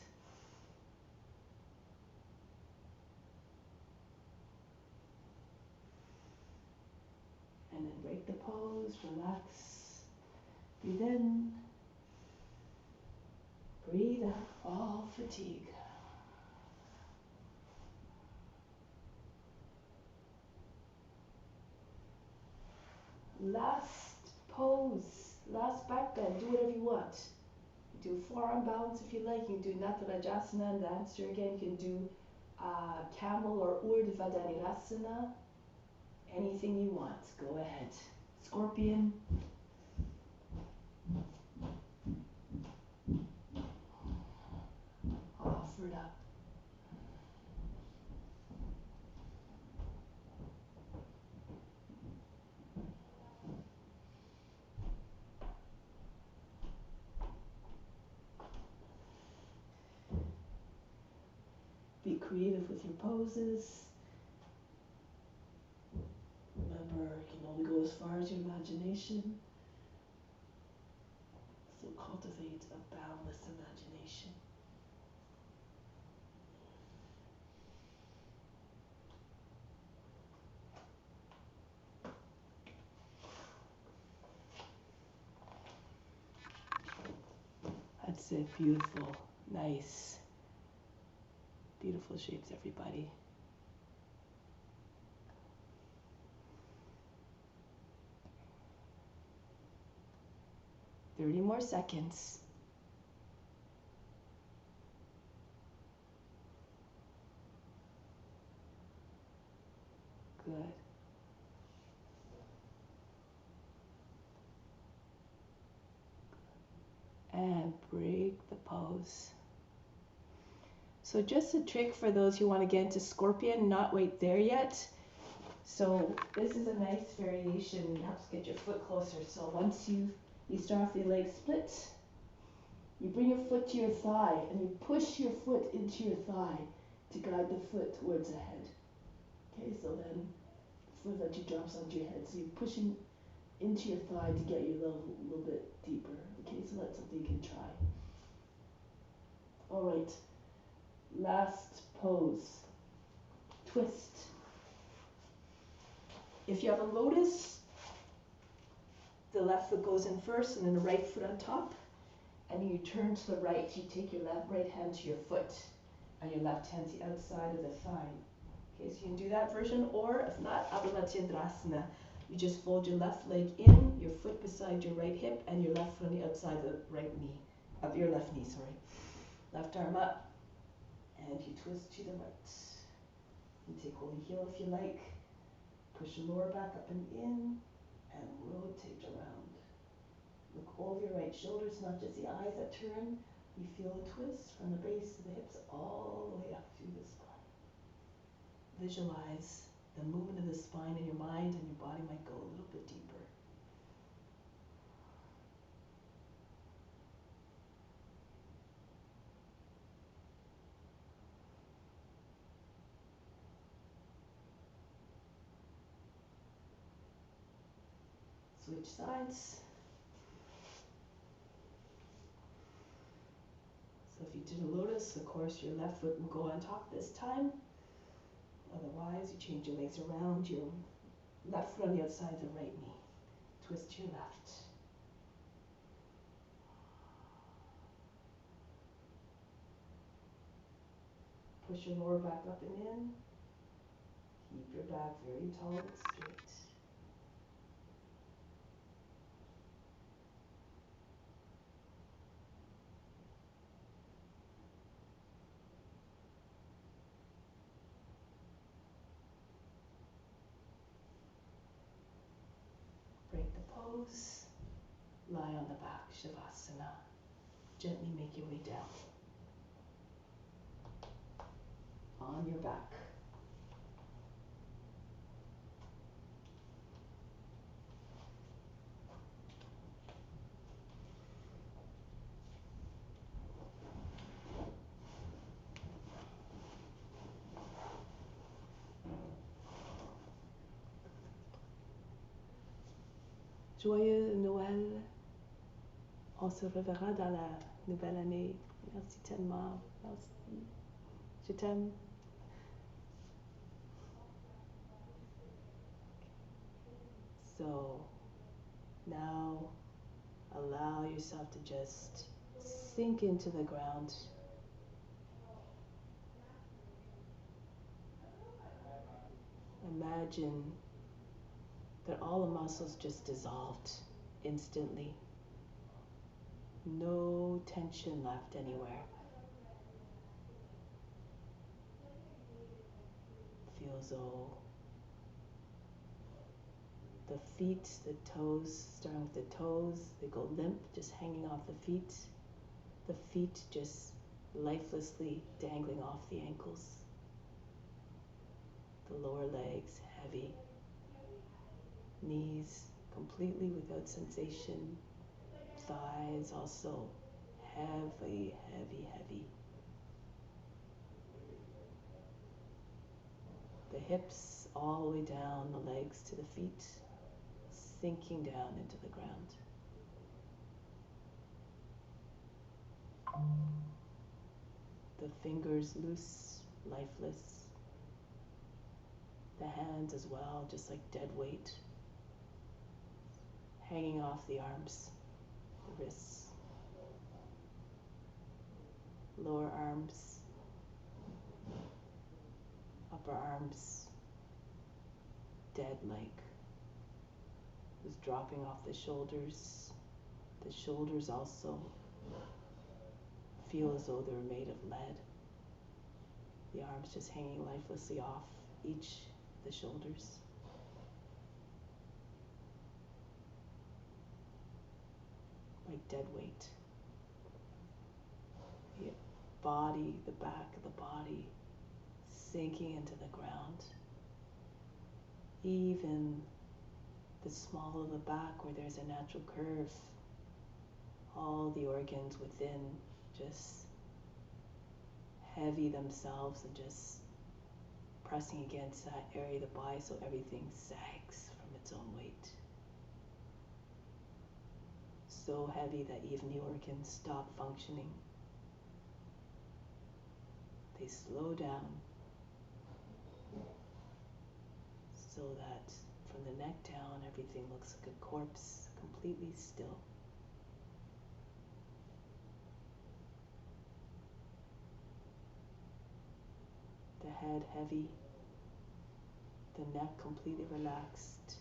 And then break the pose, relax. Breathe in. Breathe out all fatigue. Last pose, last back bend, do whatever you want. You do forearm balance if you like, you can do Natarajasana and answer again, you can do camel or Urdhva Dhanurasana, anything you want, go ahead. Scorpion. Offer it up. Be creative with your poses. Remember, you can only go as far as your imagination. So cultivate a boundless imagination. That's it, beautiful, nice. Beautiful shapes, everybody. 30 more seconds. Good. And break the pose. So just a trick for those who want to get into scorpion, not wait there yet. So this is a nice variation. You have to get your foot closer. So once you start off the leg split, you bring your foot to your thigh and you push your foot into your thigh to guide the foot towards the head. Okay, so then the foot eventually drops onto your head. So you're pushing into your thigh to get you a little bit deeper. Okay, so that's something you can try. All right, last pose, twist. If you have a lotus, the left foot goes in first and then the right foot on top, and you turn to the right. You take your right hand to your foot and your left hand to the outside of the thigh. Okay, so you can do that version, or if not, Abhimatyindrasana. You just fold your left leg in, your foot beside your right hip, and your left foot on the outside of the right knee, of your left knee, sorry. Left arm up, and you twist to the right. You take holy heel if you like. Push your lower back up and in, and rotate around. Look over your right shoulders, not just the eyes that turn. You feel a twist from the base of the hips all the way up through the spine. Visualize the movement of the spine in your mind, and your body might go a little bit deeper. Switch sides.
feet to the lotus. Of course, your left foot will go on top this time. Otherwise, you change your legs around, your left foot on the outside of the right knee. Twist to your left. Push your lower back up and in. Keep your back very tall and straight. Break the pose. Lie on the back, Shavasana. Gently make your way down. On your back.
Joyeux Noël. On se reverra dans la nouvelle année. Merci tellement. Merci. Je t'aime. So now allow yourself to just sink into the ground. Imagine that all the muscles just dissolved instantly. No tension left anywhere. Feel as though the feet, the toes, starting with the toes, they go limp, just hanging off the feet. The feet just lifelessly dangling off the ankles. The lower legs heavy. Knees completely without sensation. Thighs also heavy, heavy, heavy. The hips all the way down, the legs to the feet, sinking down into the ground. The fingers loose, lifeless. The hands as well, just like dead weight, hanging off the arms, the wrists, lower arms, upper arms, dead like. Just dropping off the shoulders. The shoulders also feel as though they're made of lead. The arms just hanging lifelessly off each of the shoulders. Like dead weight. The body, the back of the body sinking into the ground. Even the small of the back where there's a natural curve. All the organs within just heavy themselves and just pressing against that area of the body so everything sags from its own weight. So heavy that even the organs stop functioning. They slow down so that from the neck down everything looks like a corpse, completely still. The head heavy, the neck completely relaxed.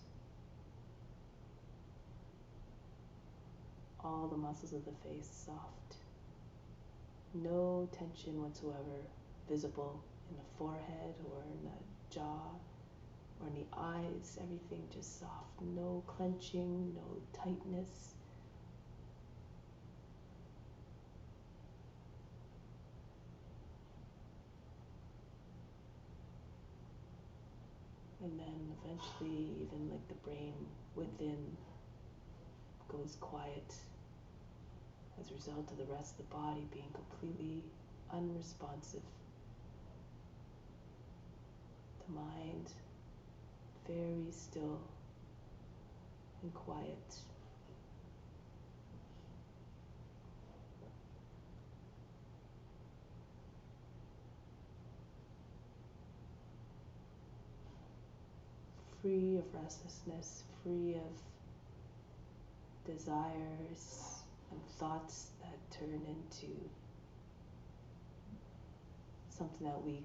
All the muscles of the face soft. No tension whatsoever visible in the forehead or in the jaw or in the eyes. Everything just soft. No clenching, no tightness. And then eventually even like the brain within goes quiet as a result of the rest of the body being completely unresponsive. The mind very still and quiet. free of restlessness, free of desires and thoughts that turn into something that we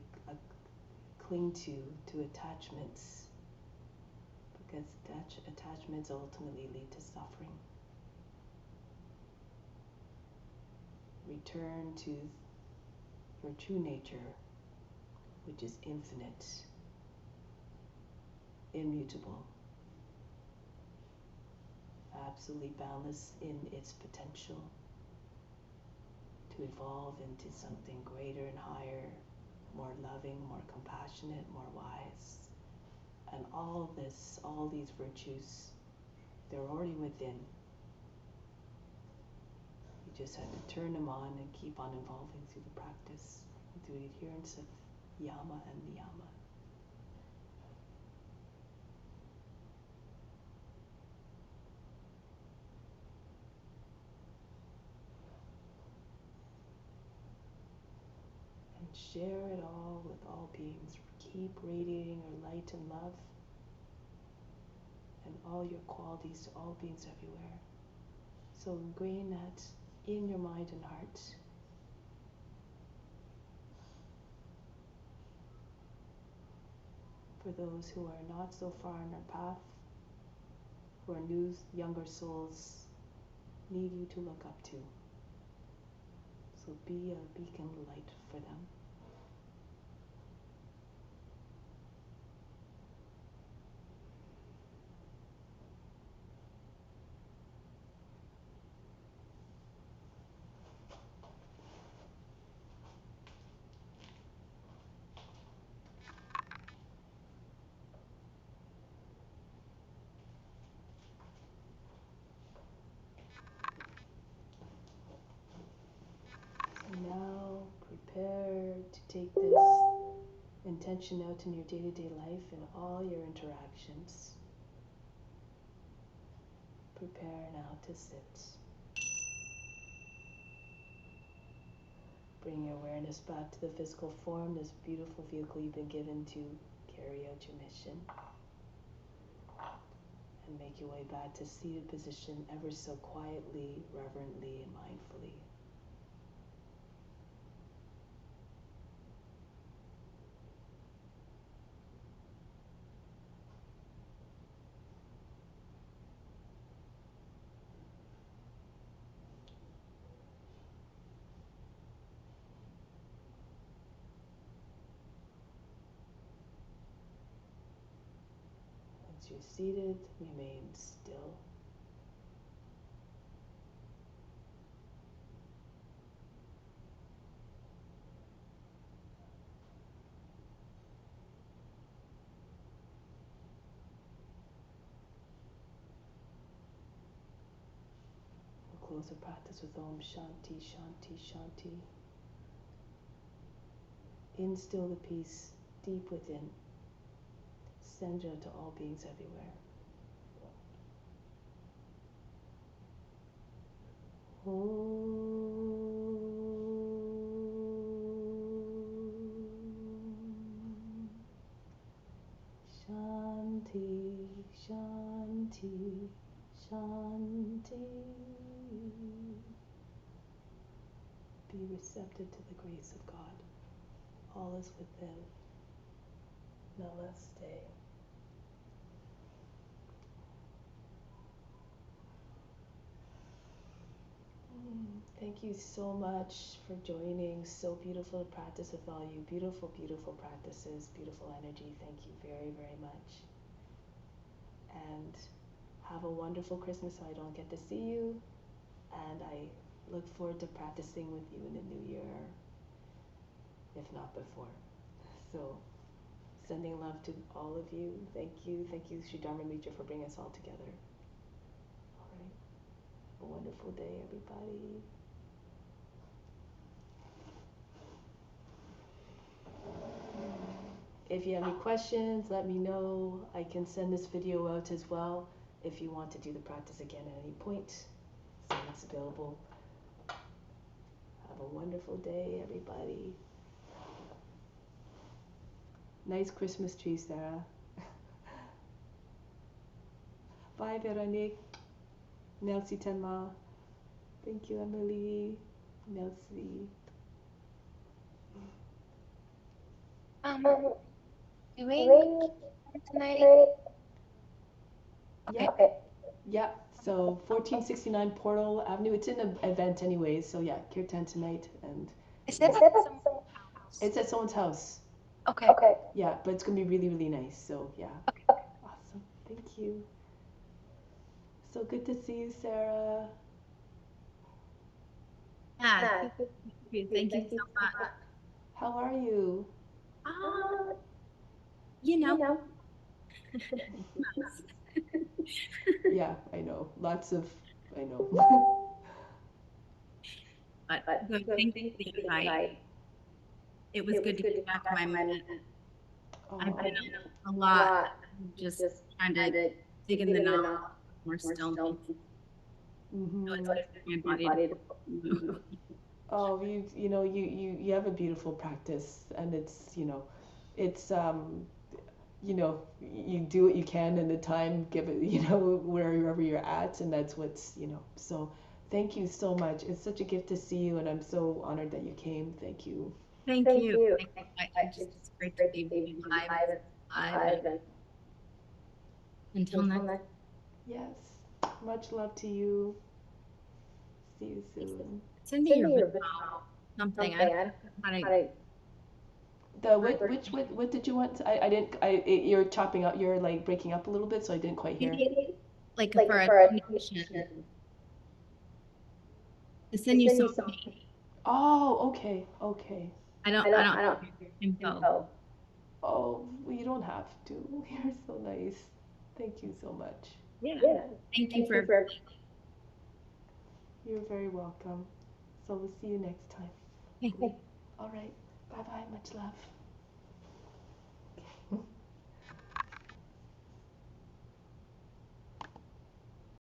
cling to attachments, because attachments ultimately lead to suffering. Return to your true nature, which is infinite, immutable, absolutely boundless in its potential to evolve into something greater and higher, more loving, more compassionate, more wise. And all these virtues, they're already within. You just have to turn them on and keep on evolving through the practice, through the adherence of yama and niyama. And share it all with all beings. Keep radiating your light and love and all your qualities to all beings everywhere. So ingrain that in your mind and heart. For those who are not so far on our path, who are new, younger souls, need you to look up to. So be a beacon of light for them. Now prepare to take this intention out in your day-to-day life and all your interactions. Prepare now to sit. Bring your awareness back to the physical form, this beautiful vehicle you've been given to carry out your mission. And make your way back to seated position ever so quietly, reverently, and mindfully. Once you're seated, remain still. We'll close the practice with Om Shanti, Shanti, Shanti. Instill the peace deep within. Send it to all beings everywhere. Shanti, Shanti, Shanti. Be receptive to the grace of God. All is within. Namaste. Thank you so much for joining. So beautiful to practice with all you. Beautiful, beautiful practices, beautiful energy. Thank you very, very much. And have a wonderful Christmas so I don't get to see you. And I look forward to practicing with you in the new year, if not before. So, sending love to all of you. Thank you, Sri Dharma Mitra, for bringing us all together. All right. Have a wonderful day, everybody. If you have any questions, let me know. I can send this video out as well if you want to do the practice again at any point. So it's available. Have a wonderful day, everybody. Nice Christmas tree, Sarah. Bye, Veronique. Merci tellement. Thank you, Emily. Merci.
Um, doing tonight?
Yeah. Yeah. So 1469 Portal Avenue. It's in an event anyway. So yeah, Kirtan tonight, and
Is it at some house?
it's at someone's house.
Okay.
Yeah, but it's gonna be really, really nice. So yeah. Awesome. Thank you. So good to see you, Sarah.
Yeah, thank you so much.
How are you?
You know,
Yeah, I know. I know.
but good. Thank you for the invite. It was good to get back to my mat. I've been a lot just trying to dig in the knowledge, more stillness. So it's good for my body to move.
Oh, you have a beautiful practice, and it's you do what you can in the time, give it, wherever you're at, and that's what's. So thank you so much. It's such a gift to see you, and I'm so honored that you came. Thank you.
Thank you. It's great to be live and until next.
Yes. Much love to you. See you soon.
Send me your video, something. I don't know how to.
What did you want? I didn't. You're chopping up. You're like breaking up a little bit, so I didn't quite hear.
Like for a donation. To send you something.
Oh, okay.
I don't have your info.
Oh, well, you don't have to. You're so nice. Thank you so much.
Yeah. Thank you for
You're very welcome. So we'll see you next time.
everything.
All right. Bye bye. Much love.